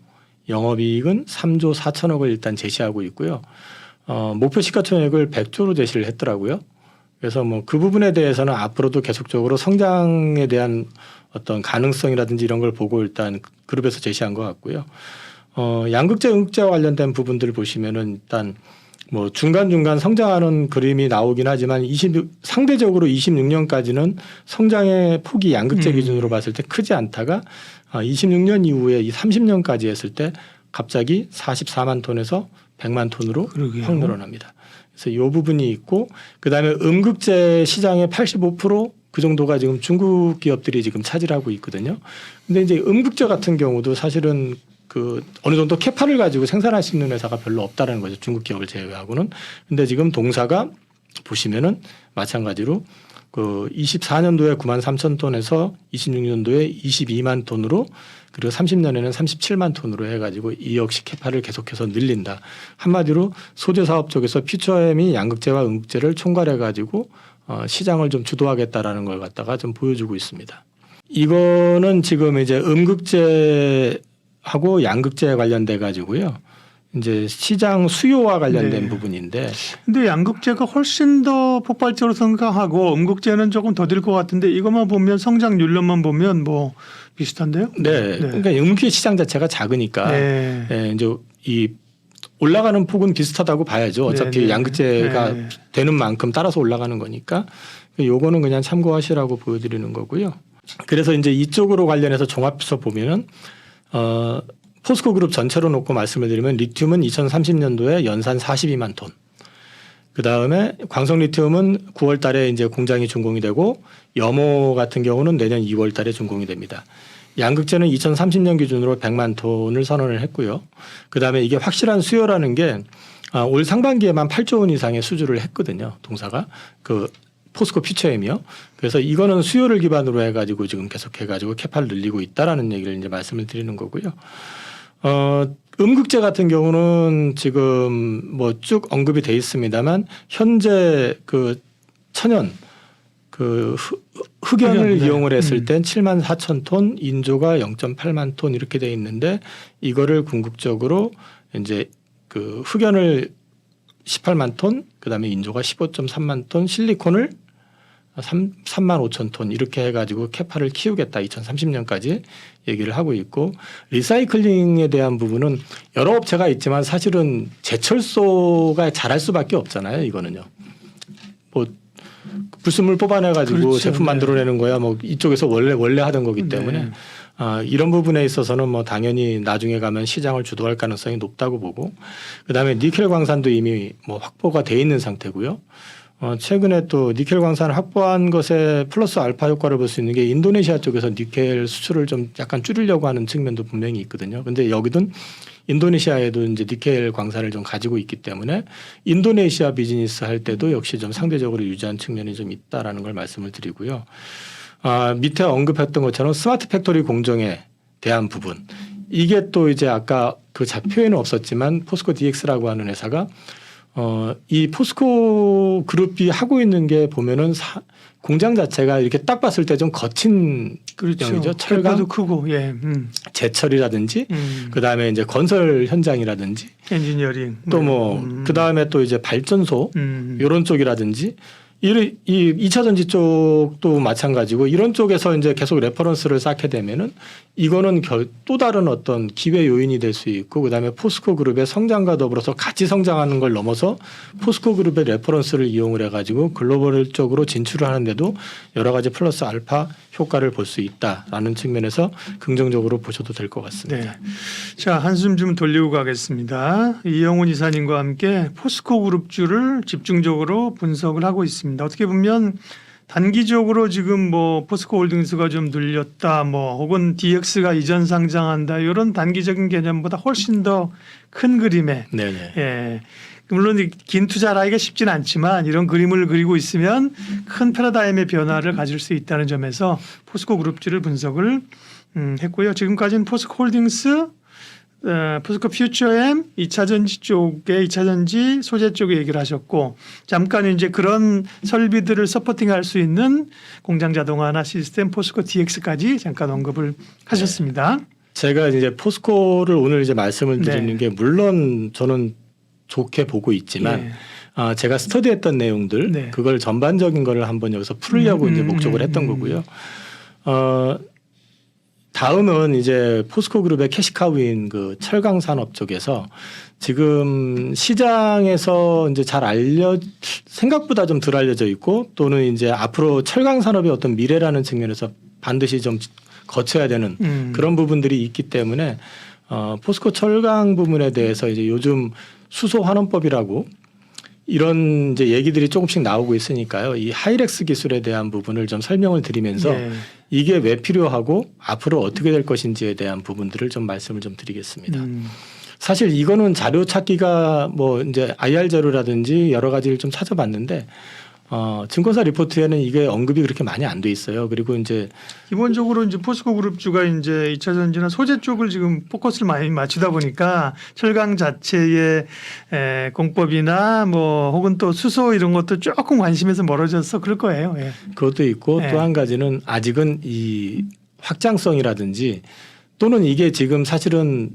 영업이익은 3조 4천억을 일단 제시하고 있고요. 목표 시가총액을 100조로 제시를 했더라고요. 그래서 뭐 그 부분에 대해서는 앞으로도 계속적으로 성장에 대한 어떤 가능성이라든지 이런 걸 보고 일단 그룹에서 제시한 것 같고요. 양극재, 음극재와 관련된 부분들을 보시면은 일단 뭐 중간중간 성장하는 그림이 나오긴 하지만 상대적으로 26년까지는 성장의 폭이 양극재 기준으로 봤을 때 크지 않다가 26년 이후에 이 30년까지 했을 때 갑자기 44만 톤에서 100만 톤으로 그러게요. 확 늘어납니다. 그래서 이 부분이 있고 그다음에 음극재 시장의 85% 그 정도가 지금 중국 기업들이 지금 차지하고 있거든요. 근데 이제 음극재 같은 경우도 사실은 그 어느 정도 캐파를 가지고 생산할 수 있는 회사가 별로 없다라는 거죠. 중국 기업을 제외하고는. 근데 지금 동사가 보시면은 마찬가지로 그 24년도에 9만 3천 톤에서 26년도에 22만 톤으로 그리고 30년에는 37만 톤으로 해가지고 이 역시 캐파를 계속해서 늘린다. 한마디로 소재 사업 쪽에서 퓨처엠이 양극재와 음극재를 총괄해가지고 시장을 좀 주도하겠다라는 걸 갖다가 좀 보여주고 있습니다. 이거는 지금 이제 음극재 하고 양극재에 관련돼 가지고요. 이제 시장 수요와 관련된 네. 부분인데. 근데 양극재가 훨씬 더 폭발적으로 성장하고 음극재는 조금 더딜 것 같은데 이것만 보면 성장률로만 보면 뭐 비슷한데요? 네. 그러니까 응급기 시장 자체가 작으니까 네. 예, 이제 이 올라가는 폭은 비슷하다고 봐야죠. 어차피 네, 네. 양극재가 네. 되는 만큼 따라서 올라가는 거니까 요거는 그냥 참고하시라고 보여드리는 거고요. 그래서 이제 이쪽으로 관련해서 종합해서 보면은 포스코 그룹 전체로 놓고 말씀을 드리면 리튬은 2030년도에 연산 42만 톤. 그 다음에 광석 리튬은 9월 달에 이제 공장이 준공이 되고 염호 같은 경우는 내년 2월 달에 준공이 됩니다. 양극재는 2030년 기준으로 100만 톤을 선언을 했고요. 그 다음에 이게 확실한 수요라는 게 올 상반기에만 8조 원 이상의 수주를 했거든요. 동사가 그 포스코 퓨처엠이요. 그래서 이거는 수요를 기반으로 해가지고 지금 계속 해가지고 캐파를 늘리고 있다라는 얘기를 이제 말씀을 드리는 거고요. 음극재 같은 경우는 지금 뭐 쭉 언급이 돼 있습니다만 현재 그 천연 그 흑연을 네. 이용을 했을 땐 7만 4천 톤, 인조가 0.8만 톤 이렇게 돼 있는데 이거를 궁극적으로 이제 그 흑연을 18만 톤, 그다음에 인조가 15.3만 톤, 실리콘을 3만 5천 톤 이렇게 해가지고 캐파를 키우겠다 2030년까지 얘기를 하고 있고 리사이클링에 대한 부분은 여러 업체가 있지만 사실은 제철소가 잘할 수밖에 없잖아요. 이거는요. 뭐 불순물 뽑아내가지고 그렇죠. 제품 네. 만들어내는 거야. 뭐 이쪽에서 원래 하던 거기 때문에 네. 이런 부분에 있어서는 뭐 당연히 나중에 가면 시장을 주도할 가능성이 높다고 보고 그다음에 니켈 광산도 이미 뭐 확보가 돼 있는 상태고요. 최근에 또 니켈 광산을 확보한 것에 플러스 알파 효과를 볼 수 있는 게 인도네시아 쪽에서 니켈 수출을 좀 약간 줄이려고 하는 측면도 분명히 있거든요. 근데 여기든 인도네시아에도 이제 니켈 광산을 좀 가지고 있기 때문에 인도네시아 비즈니스 할 때도 역시 좀 상대적으로 유지한 측면이 좀 있다라는 걸 말씀을 드리고요. 밑에 언급했던 것처럼 스마트 팩토리 공정에 대한 부분 이게 또 이제 아까 그 표에는 없었지만 포스코 DX라고 하는 회사가 이 포스코 그룹이 하고 있는 게 보면은 공장 자체가 이렇게 딱 봤을 때 좀 거친 그렇죠. 형이죠. 철강, 철가도 크고, 예, 제철이라든지 그 다음에 이제 건설 현장이라든지 엔지니어링 또 뭐 그 다음에 또 이제 발전소 이런 쪽이라든지 이 2차 전지 쪽도 마찬가지고 이런 쪽에서 이제 계속 레퍼런스를 쌓게 되면은 이거는 또 다른 어떤 기회 요인이 될 수 있고 그다음에 포스코 그룹의 성장과 더불어서 같이 성장하는 걸 넘어서 포스코 그룹의 레퍼런스를 이용을 해가지고 글로벌적으로 진출을 하는데도 여러 가지 플러스 알파 효과를 볼 수 있다라는 측면에서 긍정적으로 보셔도 될 것 같습니다. 네. 자, 한숨 좀 돌리고 가겠습니다. 이영훈 이사님과 함께 포스코 그룹주를 집중적으로 분석을 하고 있습니다. 어떻게 보면 단기적으로 지금 뭐 포스코 홀딩스가 좀 늘렸다 뭐 혹은 DX가 이전 상장한다 이런 단기적인 개념보다 훨씬 더 큰 그림에 네네. 예. 물론 긴 투자를 하기가 쉽지는 않지만 이런 그림을 그리고 있으면 큰 패러다임의 변화를 가질 수 있다는 점에서 포스코 그룹주를 분석을 했고요. 지금까지는 포스코 홀딩스, 포스코 퓨처엠 2차 전지 쪽에 2차 전지 소재 쪽에 얘기를 하셨고 잠깐 이제 그런 설비들을 서포팅할 수 있는 공장 자동화나 시스템 포스코 DX까지 잠깐 언급을 하셨습니다. 제가 이제 포스코를 오늘 이제 말씀을 드리는 네. 게 물론 저는 좋게 보고 있지만 예. 제가 스터디했던 내용들 네. 그걸 전반적인 거를 한번 여기서 풀으려고 이제 목적을 했던 거고요. 다음은 이제 포스코 그룹의 캐시카우인 그 철강 산업 쪽에서 지금 시장에서 이제 생각보다 좀 덜 알려져 있고 또는 이제 앞으로 철강 산업의 어떤 미래라는 측면에서 반드시 좀 거쳐야 되는 그런 부분들이 있기 때문에 포스코 철강 부분에 대해서 이제 요즘 수소 환원법이라고 이런 이제 얘기들이 조금씩 나오고 있으니까요. 이 하이렉스 기술에 대한 부분을 좀 설명을 드리면서 네. 이게 왜 필요하고 앞으로 어떻게 될 것인지에 대한 부분들을 좀 말씀을 좀 드리겠습니다. 사실 이거는 자료 찾기가 뭐 이제 IR 자료라든지 여러 가지를 좀 찾아봤는데 증권사 리포트에는 이게 언급이 그렇게 많이 안 돼 있어요. 그리고 이제 기본적으로 이제 포스코 그룹주가 이제 2차 전지나 소재 쪽을 지금 포커스를 많이 맞추다 보니까 철강 자체의 공법이나 뭐 혹은 또 수소 이런 것도 조금 관심에서 멀어져서 그럴 거예요. 예. 그것도 있고 네. 또 한 가지는 아직은 이 확장성이라든지 또는 이게 지금 사실은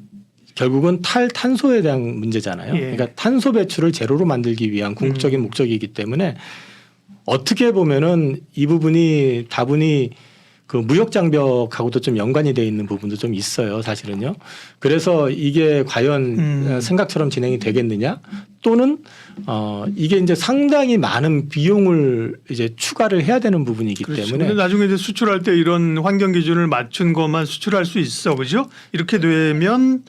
결국은 탈탄소에 대한 문제잖아요. 예. 그러니까 탄소 배출을 제로로 만들기 위한 궁극적인 목적이기 때문에 어떻게 보면은 이 부분이 다분히 그 무역 장벽하고도 좀 연관이 돼 있는 부분도 좀 있어요, 사실은요. 그래서 이게 과연 생각처럼 진행이 되겠느냐, 또는 이게 이제 상당히 많은 비용을 이제 추가를 해야 되는 부분이기 그렇죠. 때문에. 근데 나중에 이제 수출할 때 이런 환경 기준을 맞춘 것만 수출할 수 있어, 그죠? 이렇게 되면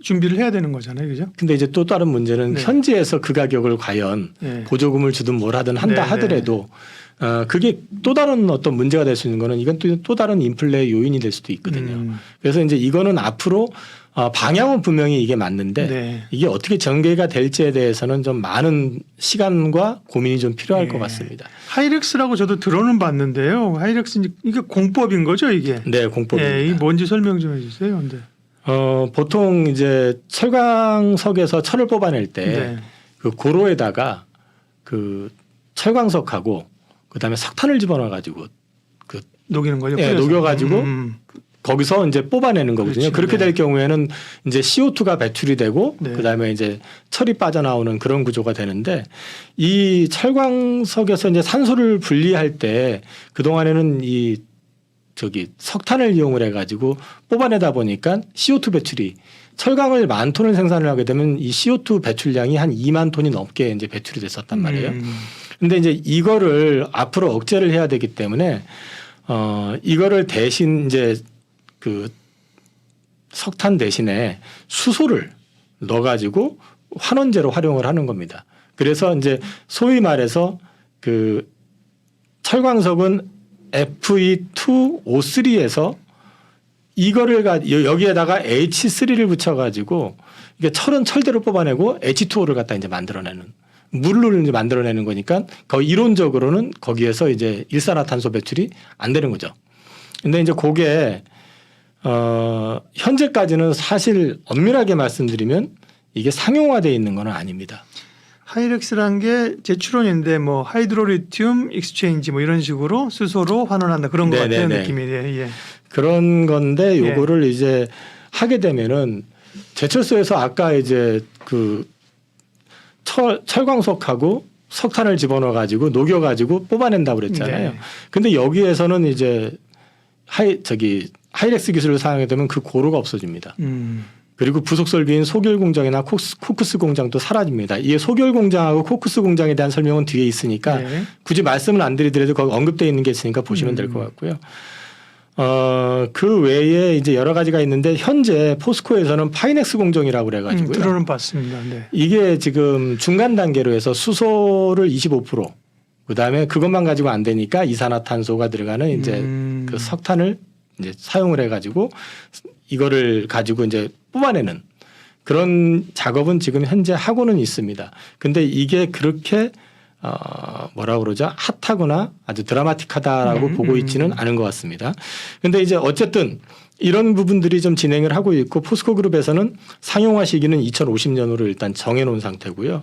준비를 해야 되는 거잖아요, 그죠? 근데 이제 또 다른 문제는 네. 현지에서 그 가격을 과연 네. 보조금을 주든 뭘 하든 한다 네, 하더라도 그게 또 다른 어떤 문제가 될 수 있는 거는 이건 또 다른 인플레 요인이 될 수도 있거든요. 그래서 이제 이거는 앞으로 방향은 분명히 이게 맞는데 네. 이게 어떻게 전개가 될지에 대해서는 좀 많은 시간과 고민이 좀 필요할 것 같습니다. 하이렉스라고 저도 들어는 봤는데요. 하이렉스 이게 공법인 거죠, 이게? 네, 공법입니다. 이게 뭔지 설명 좀 해주세요. 근데. 보통 이제 철광석에서 철을 뽑아낼 때 네. 그 고로에다가 그 철광석하고 그다음에 석탄을 집어넣어 가지고 녹이는 거죠. 예, 뿌려서. 녹여가지고 거기서 이제 뽑아내는 거거든요. 그렇죠. 그렇게 네. 될 경우에는 이제 CO2가 배출이 되고 네. 그다음에 이제 철이 빠져나오는 그런 구조가 되는데 이 철광석에서 이제 산소를 분리할 때 그동안에는 이 석탄을 이용을 해가지고 뽑아내다 보니까 CO2 배출이 철강을 10,000톤을 생산을 하게 되면 이 CO2 배출량이 한 2만 톤이 넘게 이제 배출이 됐었단 말이에요. 근데 이제 이거를 앞으로 억제를 해야 되기 때문에 이거를 대신 이제 그 석탄 대신에 수소를 넣어가지고 환원제로 활용을 하는 겁니다. 그래서 이제 소위 말해서 그 철광석은 Fe2O3에서 이거를 여기에다가 H3를 붙여가지고 이게 철은 철대로 뽑아내고 H2O를 갖다 이제 만들어내는 물을 이제 만들어내는 거니까 이론적으로는 거기에서 이제 일산화탄소 배출이 안 되는 거죠. 근데 이제 그게 현재까지는 사실 엄밀하게 말씀드리면 이게 상용화되어 있는 건 아닙니다. 하이렉스란 게 제추론인데 뭐 하이드로리튬 익스체인지 뭐 이런 식으로 수소로 환원한다 그런 것 같아요, 느낌이에요. 예. 그런 건데 요거를 이제 하게 되면은 제철소에서 아까 이제 그 철광석하고 석탄을 집어넣어 가지고 녹여 가지고 뽑아낸다고 그랬잖아요. 네. 근데 여기에서는 이제 하이렉스 기술을 사용하게 되면 그 고루가 없어집니다. 그리고 부속 설비인 소결 공장이나 코크스 공장도 사라집니다. 이게 소결 공장하고 코크스 공장에 대한 설명은 뒤에 있으니까 네. 굳이 말씀을 안 드리더라도 거기 언급되어 있는 게 있으니까 보시면 될 것 같고요. 그 외에 이제 여러 가지가 있는데 현재 포스코에서는 파이넥스 공정이라고 그래가지고요. 들어는 봤습니다. 네. 이게 지금 중간 단계로 해서 수소를 25% 그다음에 그것만 가지고 안 되니까 이산화탄소가 들어가는 이제 그 석탄을 이제 사용을 해가지고 이거를 가지고 이제 뽑아내는 그런 작업은 지금 현재 하고는 있습니다. 근데 이게 그렇게 뭐라 그러죠? 핫하거나 아주 드라마틱하다라고 보고 있지는 않은 것 같습니다. 근데 이제 어쨌든 이런 부분들이 좀 진행을 하고 있고 포스코 그룹에서는 상용화 시기는 2050년으로 일단 정해놓은 상태고요.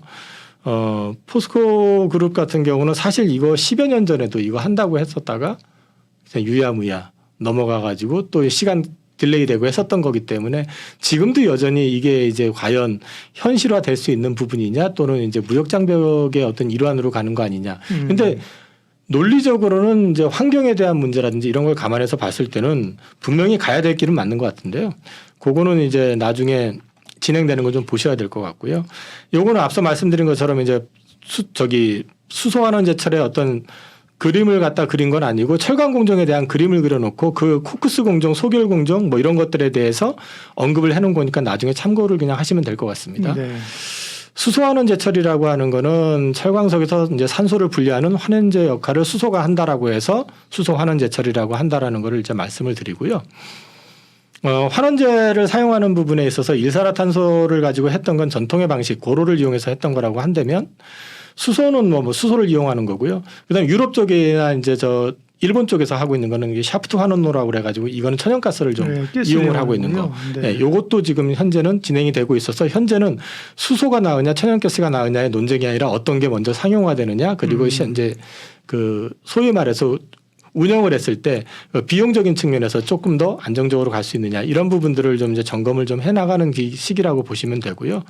포스코 그룹 같은 경우는 사실 이거 10여 년 전에도 이거 한다고 했었다가 그냥 유야무야 넘어가 가지고 또 시간 딜레이 되고 했었던 거기 때문에 지금도 여전히 이게 이제 과연 현실화 될 수 있는 부분이냐 또는 이제 무역 장벽의 어떤 일환으로 가는 거 아니냐. 근데 논리적으로는 이제 환경에 대한 문제라든지 이런 걸 감안해서 봤을 때는 분명히 가야 될 길은 맞는 것 같은데요. 그거는 이제 나중에 진행되는 걸 좀 보셔야 될 것 같고요. 요거는 앞서 말씀드린 것처럼 이제 수소환원 제철의 어떤 그림을 갖다 그린 건 아니고 철강 공정에 대한 그림을 그려놓고 그 코크스 공정, 소결 공정 뭐 이런 것들에 대해서 언급을 해놓은 거니까 나중에 참고를 그냥 하시면 될 것 같습니다. 네. 수소환원 제철이라고 하는 거는 철광석에서 이제 산소를 분리하는 환원제 역할을 수소가 한다라고 해서 수소 환원 제철이라고 한다라는 거를 이제 말씀을 드리고요. 환원제를 사용하는 부분에 있어서 일산화탄소를 가지고 했던 건 전통의 방식 고로를 이용해서 했던 거라고 한다면 수소는 뭐 수소를 이용하는 거고요. 그다음에 유럽 쪽이나 이제 일본 쪽에서 하고 있는 거는 이게 샤프트 환원로라고 그래가지고 이거는 천연가스를 좀 이용을 하고 있는 거. 네. 이것도 지금 현재는 진행이 되고 있어서 현재는 수소가 나으냐 천연가스가 나으냐의 논쟁이 아니라 어떤 게 먼저 상용화되느냐 그리고 이제 그 소위 말해서 운영을 했을 때 비용적인 측면에서 조금 더 안정적으로 갈 수 있느냐 이런 부분들을 좀 이제 점검을 좀 해나가는 시기라고 보시면 되고요.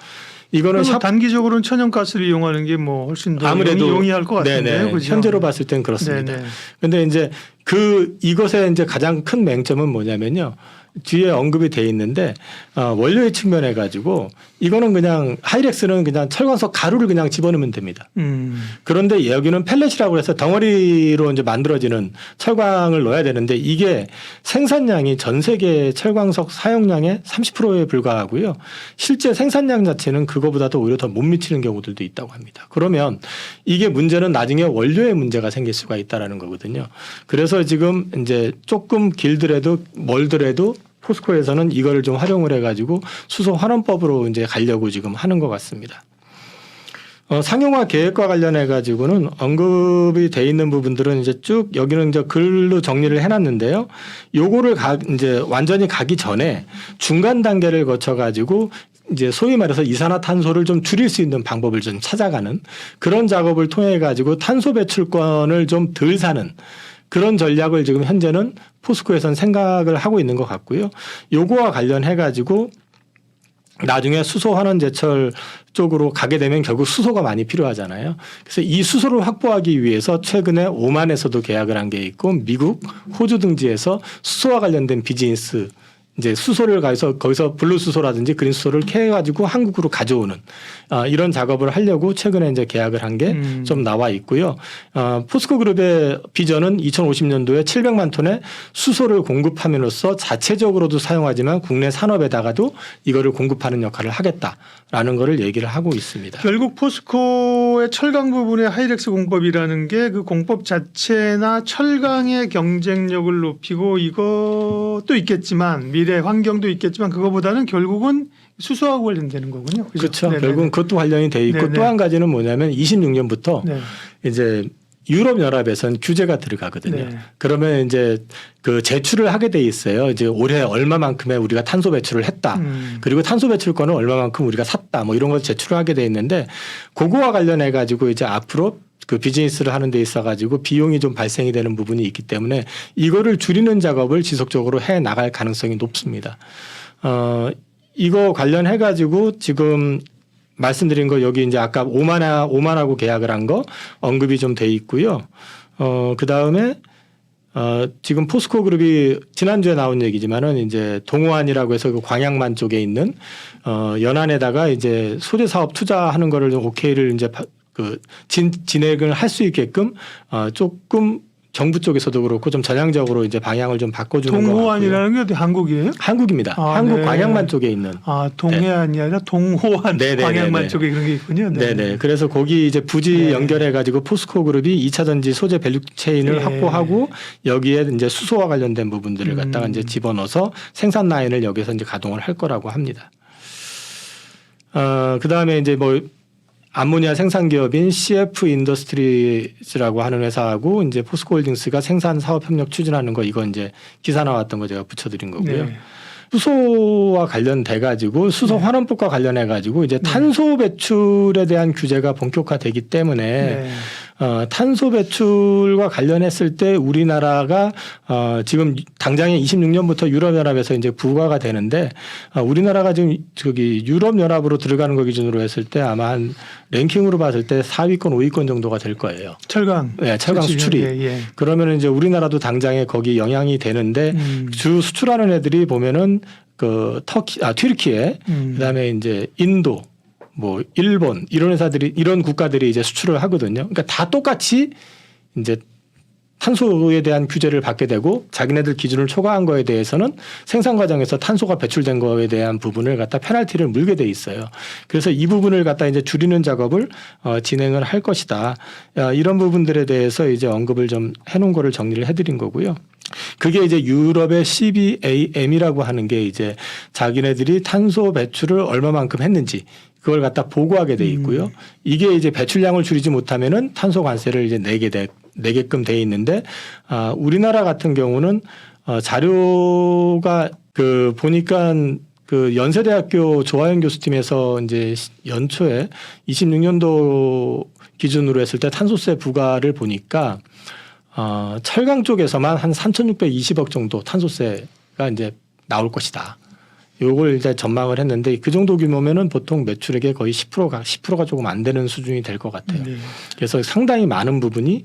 이거는 그럼 단기적으로는 천연가스를 이용하는 게 뭐 훨씬 더 아무래도 용이할 것 같은데요. 네네. 그죠? 현재로 봤을 땐 그렇습니다. 네네. 근데 이제 이것의 이제 가장 큰 맹점은 뭐냐면요. 뒤에 언급이 돼 있는데 원료의 측면에 가지고 이거는 그냥 하이렉스는 그냥 철광석 가루를 그냥 집어넣으면 됩니다. 그런데 여기는 펠렛이라고 해서 덩어리로 이제 만들어지는 철광을 넣어야 되는데 이게 생산량이 전 세계 철광석 사용량의 30%에 불과하고요. 실제 생산량 자체는 그거보다도 오히려 더 못 미치는 경우들도 있다고 합니다. 그러면 이게 문제는 나중에 원료의 문제가 생길 수가 있다라는 거거든요. 그래서 지금 이제 조금 길더라도 멀더라도 포스코에서는 이거를 좀 활용을 해가지고 수소 환원법으로 이제 가려고 지금 하는 것 같습니다. 상용화 계획과 관련해 가지고는 언급이 돼 있는 부분들은 이제 쭉 여기는 이제 글로 정리를 해놨는데요. 요거를 이제 완전히 가기 전에 중간 단계를 거쳐 가지고 이제 소위 말해서 이산화탄소를 좀 줄일 수 있는 방법을 좀 찾아가는 그런 작업을 통해 가지고 탄소 배출권을 좀 덜 사는 그런 전략을 지금 현재는 포스코에서는 생각을 하고 있는 것 같고요. 요거와 관련해 가지고 나중에 수소 환원 제철 쪽으로 가게 되면 결국 수소가 많이 필요하잖아요. 그래서 이 수소를 확보하기 위해서 최근에 오만에서도 계약을 한 게 있고 미국, 호주 등지에서 수소와 관련된 비즈니스 이제 수소를 가서 거기서 블루 수소라든지 그린 수소를 캐가지고 한국으로 가져오는 이런 작업을 하려고 최근에 이제 계약을 한 게 좀 나와 있고요. 포스코 그룹의 비전은 2050년도에 700만 톤의 수소를 공급함으로써 자체적으로도 사용하지만 국내 산업에다가도 이거를 공급하는 역할을 하겠다라는 거를 얘기를 하고 있습니다. 결국 포스코의 철강 부분의 하이렉스 공법이라는 게 그 공법 자체나 철강의 경쟁력을 높이고 이것도 있겠지만 미래 환경도 있겠지만 그거보다는 결국은 수소하고 관련되는 거군요. 그렇죠. 네네네. 결국은 그것도 관련이 돼 있고 네네. 또 한 가지는 뭐냐면 26년부터 네. 이제 유럽 연합에서는 규제가 들어가거든요. 네. 그러면 이제 그 제출을 하게 돼 있어요. 이제 올해 얼마만큼의 우리가 탄소 배출을 했다. 그리고 탄소 배출권을 얼마만큼 우리가 샀다. 뭐 이런 걸 제출을 하게 돼 있는데 그거와 관련해 가지고 이제 앞으로 그 비즈니스를 하는 데 있어 가지고 비용이 좀 발생이 되는 부분이 있기 때문에 이거를 줄이는 작업을 지속적으로 해 나갈 가능성이 높습니다. 이거 관련해 가지고 지금 말씀드린 거 여기 이제 아까 오만하고 계약을 한 거 언급이 좀 돼 있고요. 그 다음에 지금 포스코 그룹이 지난주에 나온 얘기지만은 이제 동호안이라고 해서 그 광양만 쪽에 있는 연안에다가 이제 소재 사업 투자하는 거를 좀 오케이를 이제 진행을 할 수 있게끔 조금 정부 쪽에서도 그렇고 좀 전향적으로 이제 방향을 좀 바꿔주는 것 같고요. 동호안이라는 게 어디 한국이에요? 한국입니다. 한국 네. 광양만 쪽에 있는. 동해안이 아니라 동호안 네네네네. 광양만 쪽에 그런 게 있군요. 네네. 그래서 거기 이제 부지 네. 연결해가지고 포스코 그룹이 2차 전지 소재 밸류 체인을 네. 확보하고 여기에 이제 수소와 관련된 부분들을 갖다가 이제 집어넣어서 생산 라인을 여기서 이제 가동을 할 거라고 합니다. 그 다음에 이제 뭐 암모니아 생산 기업인 CF 인더스트리즈라고 하는 회사하고 이제 포스코홀딩스가 생산 사업 협력 추진하는 거 이거 이제 기사 나왔던 거 제가 붙여드린 거고요. 네. 수소와 관련돼 가지고 수소 환원법과 관련해 가지고 이제 탄소 배출에 대한 규제가 본격화되기 때문에 네. 탄소 배출과 관련했을 때 우리나라가 지금 당장에 26년부터 유럽연합에서 이제 부과가 되는데 우리나라가 지금 저기 유럽연합으로 들어가는 거 기준으로 했을 때 아마 한 랭킹으로 봤을 때 4위권, 5위권 정도가 될 거예요. 철강. 네, 철강 수출이. 예. 그러면 이제 우리나라도 당장에 거기 영향이 되는데 주 수출하는 애들이 보면은 그 튀르키예, 그다음에 이제 인도, 뭐 일본 이런 회사들이 이런 국가들이 이제 수출을 하거든요. 그러니까 다 똑같이 이제 탄소에 대한 규제를 받게 되고 자기네들 기준을 초과한 거에 대해서는 생산 과정에서 탄소가 배출된 거에 대한 부분을 갖다 페널티를 물게 돼 있어요. 그래서 이 부분을 갖다 이제 줄이는 작업을 진행을 할 것이다. 이런 부분들에 대해서 이제 언급을 좀 해놓은 거를 정리를 해드린 거고요. 그게 이제 유럽의 CBAM이라고 하는 게 이제 자기네들이 탄소 배출을 얼마만큼 했는지 그걸 갖다 보고하게 돼 있고요. 이게 이제 배출량을 줄이지 못하면은 탄소 관세를 이제 내게끔 돼 있는데 우리나라 같은 경우는 자료가 그 보니까 그 연세대학교 조하영 교수팀에서 이제 연초에 26년도 기준으로 했을 때 탄소세 부과를 보니까 철강 쪽에서만 한 3,620억 정도 탄소세가 이제 나올 것이다. 요걸 이제 전망을 했는데 그 정도 규모면은 보통 매출액의 거의 10%가 조금 안 되는 수준이 될 것 같아요. 네. 그래서 상당히 많은 부분이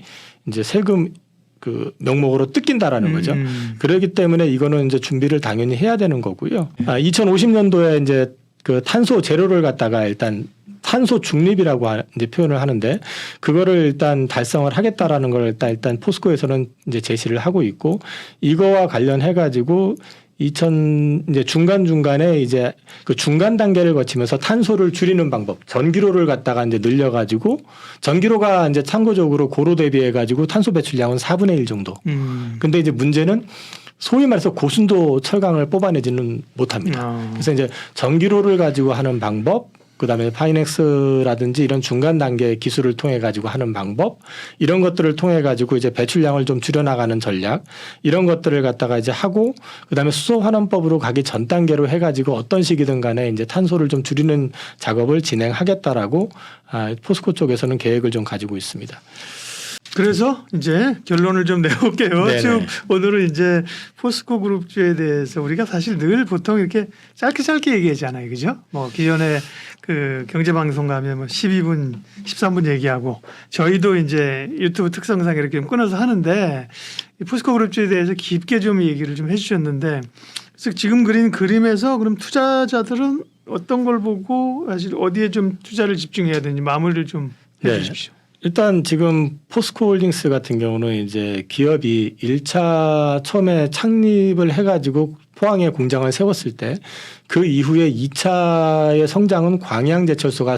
이제 세금 그 명목으로 뜯긴다라는 거죠. 그렇기 때문에 이거는 이제 준비를 당연히 해야 되는 거고요. 2050년도에 이제 그 탄소 제로를 갖다가 일단 탄소 중립이라고 이제 표현을 하는데 그거를 일단 달성을 하겠다라는 걸 일단 포스코에서는 이제 제시를 하고 있고 이거와 관련해 가지고 이제 중간중간에 이제 그 중간 단계를 거치면서 탄소를 줄이는 방법, 전기로를 갖다가 이제 늘려가지고 전기로가 이제 참고적으로 고로 대비해가지고 탄소 배출량은 4분의 1 정도. 근데 이제 문제는 소위 말해서 고순도 철강을 뽑아내지는 못합니다. 그래서 이제 전기로를 가지고 하는 방법, 그다음에 파이넥스라든지 이런 중간 단계 기술을 통해 가지고 하는 방법 이런 것들을 통해 가지고 이제 배출량을 좀 줄여나가는 전략 이런 것들을 갖다가 이제 하고 그다음에 수소 환원법으로 가기 전 단계로 해가지고 어떤 식이든 간에 이제 탄소를 좀 줄이는 작업을 진행하겠다라고 포스코 쪽에서는 계획을 좀 가지고 있습니다. 그래서 이제 결론을 좀 내볼게요. 네네. 지금 오늘은 이제 포스코 그룹주에 대해서 우리가 사실 늘 보통 이렇게 짧게 얘기하잖아요, 그죠? 뭐 기존에 그 경제방송 가면 뭐 12분, 13분 얘기하고 저희도 이제 유튜브 특성상 이렇게 좀 끊어서 하는데 이 포스코 그룹주에 대해서 깊게 좀 얘기를 좀 해주셨는데 그래서 지금 그린 그림에서 그럼 투자자들은 어떤 걸 보고 사실 어디에 좀 투자를 집중해야 되는지 마무리를 좀 해주십시오. 일단 지금 포스코 홀딩스 같은 경우는 이제 기업이 1차 처음에 창립을 해가지고 포항에 공장을 세웠을 때 그 이후에 2차의 성장은 광양제철소가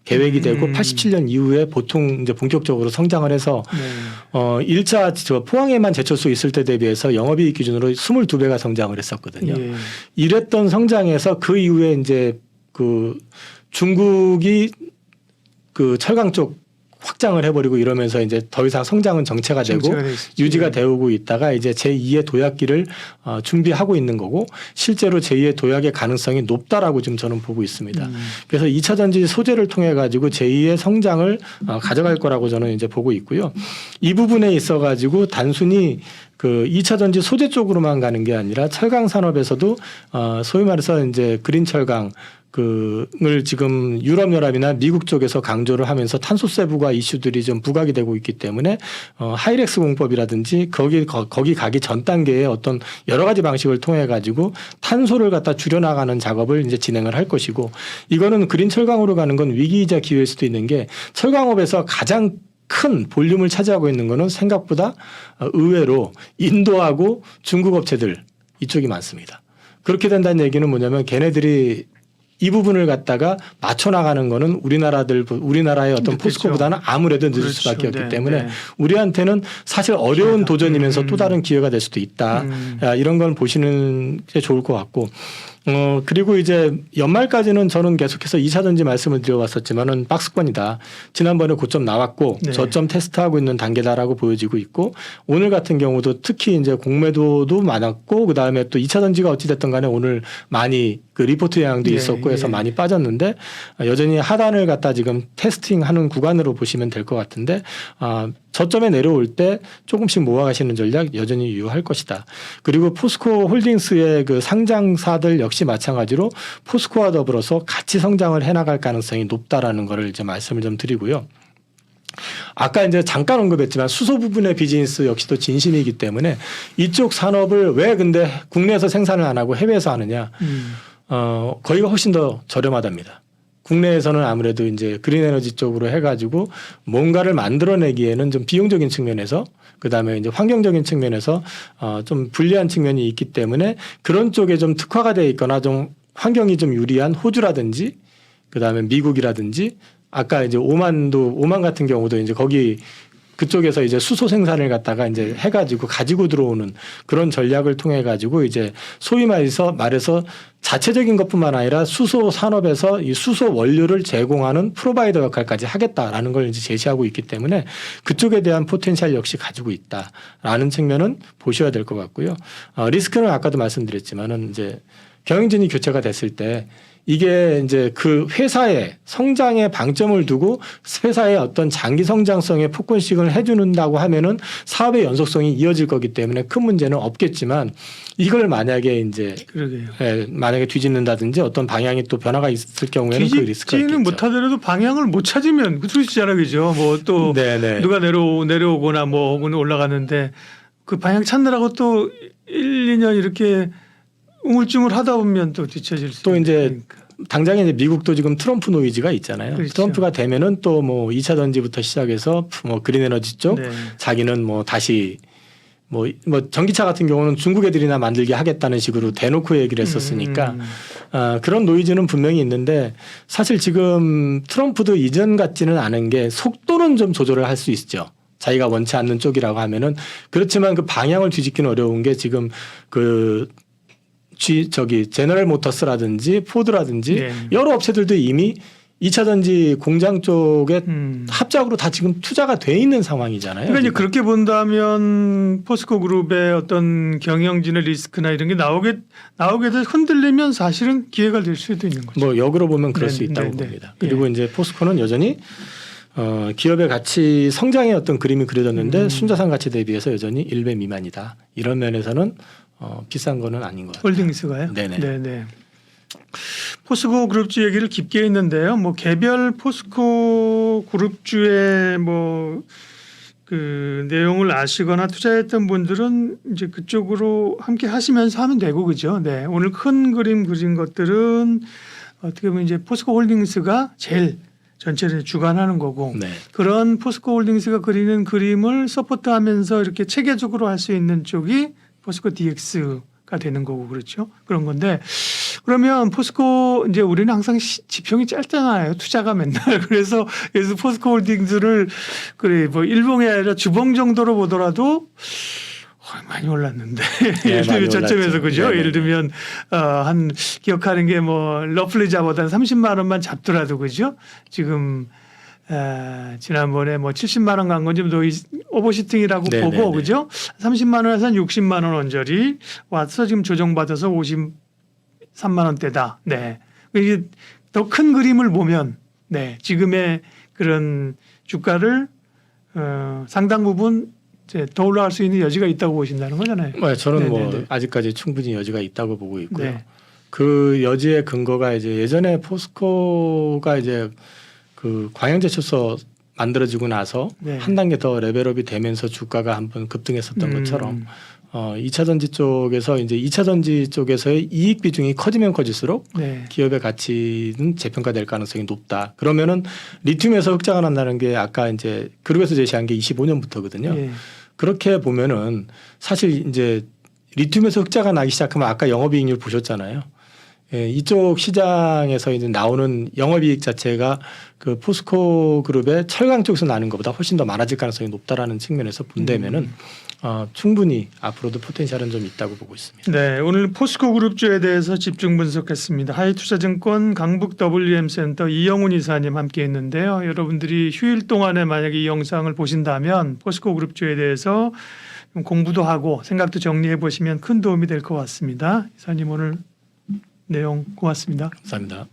계획이 되고 87년 이후에 보통 이제 본격적으로 성장을 해서 1차 저 포항에만 제철소 있을 때 대비해서 영업이익 기준으로 22배가 성장을 했었거든요. 예. 이랬던 성장에서 그 이후에 이제 그 중국이 그 철강 쪽 확장을 해버리고 이러면서 이제 더 이상 성장은 정체가 되고 유지가 되고 있다가 이제 제2의 도약기를 준비하고 있는 거고 실제로 제2의 도약의 가능성이 높다라고 지금 저는 보고 있습니다. 그래서 2차 전지 소재를 통해 가지고 제2의 성장을 가져갈 거라고 저는 이제 보고 있고요. 이 부분에 있어 가지고 단순히 그 2차 전지 소재 쪽으로만 가는 게 아니라 철강 산업에서도 소위 말해서 이제 그린 철강 그을 지금 유럽연합이나 미국 쪽에서 강조를 하면서 탄소세 부과 이슈들이 좀 부각이 되고 있기 때문에 하이렉스 공법이라든지 거기 가기 전 단계에 어떤 여러 가지 방식을 통해 가지고 탄소를 갖다 줄여나가는 작업을 이제 진행을 할 것이고 이거는 그린 철강으로 가는 건 위기이자 기회일 수도 있는 게 철강업에서 가장 큰 볼륨을 차지하고 있는 거는 생각보다 의외로 인도하고 중국 업체들 이쪽이 많습니다. 그렇게 된다는 얘기는 뭐냐면 걔네들이 이 부분을 갖다가 맞춰 나가는 거는 우리나라의 어떤 포스코보다는 아무래도 늦을 수밖에 없기 때문에 우리한테는 사실 어려운 도전이면서 또 다른 기회가 될 수도 있다. 이런 건 보시는 게 좋을 것 같고. 그리고 이제 연말까지는 저는 계속해서 2차 전지 말씀을 드려왔었지만은 박스권이다. 지난번에 고점 나왔고 저점 테스트하고 있는 단계다라고 보여지고 있고 오늘 같은 경우도 특히 이제 공매도도 많았고 그 다음에 또 2차 전지가 어찌됐든 간에 오늘 많이 그 리포트 영향도 있었고 해서 많이 빠졌는데 여전히 하단을 갖다 지금 테스팅하는 구간으로 보시면 될 것 같은데 저점에 내려올 때 조금씩 모아가시는 전략 여전히 유효할 것이다. 그리고 포스코 홀딩스의 그 상장사들 역시 마찬가지로 포스코와 더불어서 같이 성장을 해나갈 가능성이 높다라는 거를 이제 말씀을 좀 드리고요. 아까 이제 잠깐 언급했지만 수소 부분의 비즈니스 역시도 진심이기 때문에 이쪽 산업을 왜 근데 국내에서 생산을 안 하고 해외에서 하느냐? 거기가 훨씬 더 저렴하답니다. 국내에서는 아무래도 이제 그린 에너지 쪽으로 해가지고 뭔가를 만들어내기에는 좀 비용적인 측면에서 그다음에 이제 환경적인 측면에서 좀 불리한 측면이 있기 때문에 그런 쪽에 좀 특화가 돼 있거나 좀 환경이 좀 유리한 호주라든지 그다음에 미국이라든지 아까 이제 오만 같은 경우도 이제 거기 그쪽에서 이제 수소 생산을 갖다가 이제 해가지고 가지고 들어오는 그런 전략을 통해 가지고 이제 소위 말해서 자체적인 것뿐만 아니라 수소 산업에서 이 수소 원료를 제공하는 프로바이더 역할까지 하겠다라는 걸 이제 제시하고 있기 때문에 그쪽에 대한 포텐셜 역시 가지고 있다라는 측면은 보셔야 될 것 같고요. 리스크는 아까도 말씀드렸지만은 이제 경영진이 교체가 됐을 때 이게 이제 그 회사의 성장에 방점을 두고 회사의 어떤 장기 성장성에 폭권식을 해주는다고 하면은 사업의 연속성이 이어질 거기 때문에 큰 문제는 없겠지만 이걸 만약에 이제 그러게요. 만약에 뒤집는다든지 어떤 방향이 또 변화가 있을 경우에는 그 리스크가 있겠죠. 뒤집지는 못하더라도 방향을 못 찾으면 그렇잖아요, 그죠? 뭐 또 네네. 누가 내려오거나 뭐 혹은 올라가는데 그 방향 찾느라고 또 1, 2년 이렇게 우물쭈물 하다 보면 또 뒤처질 수 또 이제 있으니까. 당장에 이제 미국도 지금 트럼프 노이즈가 있잖아요. 그렇죠. 트럼프가 되면은 또 뭐 2차 전지부터 시작해서 뭐 그린 에너지 쪽 네. 자기는 뭐 다시 뭐 전기차 같은 경우는 중국 애들이나 만들게 하겠다는 식으로 대놓고 얘기를 했었으니까 그런 노이즈는 분명히 있는데 사실 지금 트럼프도 이전 같지는 않은 게 속도는 좀 조절을 할 수 있죠. 자기가 원치 않는 쪽이라고 하면은 그렇지만 그 방향을 뒤집기는 어려운 게 지금 그 제너럴 모터스라든지 포드라든지 네. 여러 업체들도 이미 2차 전지 공장 쪽에 합작으로 다 지금 투자가 돼 있는 상황이잖아요. 그러니까 이제 지금. 그렇게 본다면 포스코 그룹의 어떤 경영진의 리스크나 이런 게 나오게 돼서 흔들리면 사실은 기회가 될 수도 있는 거죠. 뭐 역으로 보면 그럴 네, 수 있다고 네, 네. 봅니다. 그리고 이제 포스코는 여전히 기업의 가치 성장의 어떤 그림이 그려졌는데 순자산 가치 대비해서 여전히 1배 미만이다. 이런 면에서는 비싼 거는 아닌 것 같아요. 홀딩스가요? 네네. 네네. 포스코 그룹주 얘기를 깊게 했는데요. 뭐 개별 포스코 그룹주의 뭐 그 내용을 아시거나 투자했던 분들은 이제 그쪽으로 함께 하시면서 하면 되고 그죠. 네. 오늘 큰 그림 그린 것들은 어떻게 보면 이제 포스코 홀딩스가 제일 전체를 주관하는 거고 네. 그런 포스코 홀딩스가 그리는 그림을 서포트하면서 이렇게 체계적으로 할 수 있는 쪽이 포스코 DX가 되는 거고 그렇죠. 그런 건데 그러면 포스코 이제 우리는 항상 지평이 짧잖아요. 투자가 맨날 그래서 포스코 홀딩스를 그래 뭐 일봉이 아니라 주봉 정도로 보더라도 많이 올랐는데 네, 예를 많이 들면 저점에서 올랐죠. 그죠? 네네. 예를 들면 한 기억하는 게 뭐 러플리 잡아도 한 30만 원만 잡더라도 그죠? 지금 지난번에 뭐 70만 원 간 건 좀 오버시팅이라고 네네네. 보고 그죠? 30만 원에서 한 60만 원 언저리 와서 지금 조정받아서 53만 원대다. 네. 이게 더 큰 그림을 보면 네 지금의 그런 주가를 상당 부분 이제 더 올라갈 수 있는 여지가 있다고 보신다는 거잖아요. 네, 저는 뭐 네네네. 아직까지 충분히 여지가 있다고 보고 있고요. 네. 그 여지의 근거가 이제 예전에 포스코가 이제 그 광양제철소 만들어지고 나서 네. 한 단계 더 레벨업이 되면서 주가가 한번 급등했었던 것처럼 2차 전지 쪽에서 이제 2차 전지 쪽에서의 이익 비중이 커지면 커질수록 네. 기업의 가치는 재평가될 가능성이 높다. 그러면은 리튬에서 흑자가 난다는 게 아까 이제 그룹에서 제시한 게 25년부터거든요. 예. 그렇게 보면은 사실 이제 리튬에서 흑자가 나기 시작하면 아까 영업이익률 보셨잖아요. 예, 이쪽 시장에서 이제 나오는 영업이익 자체가 그 포스코 그룹의 철강 쪽에서 나는 것보다 훨씬 더 많아질 가능성이 높다라는 측면에서 본다면은 충분히 앞으로도 포텐셜은 좀 있다고 보고 있습니다. 네, 오늘 포스코 그룹주에 대해서 집중 분석했습니다. 하이투자증권 강북 WM센터 이영훈 이사님 함께했는데요. 여러분들이 휴일 동안에 만약에 이 영상을 보신다면 포스코 그룹주에 대해서 좀 공부도 하고 생각도 정리해 보시면 큰 도움이 될 것 같습니다. 이사님 오늘 내용 고맙습니다. 감사합니다.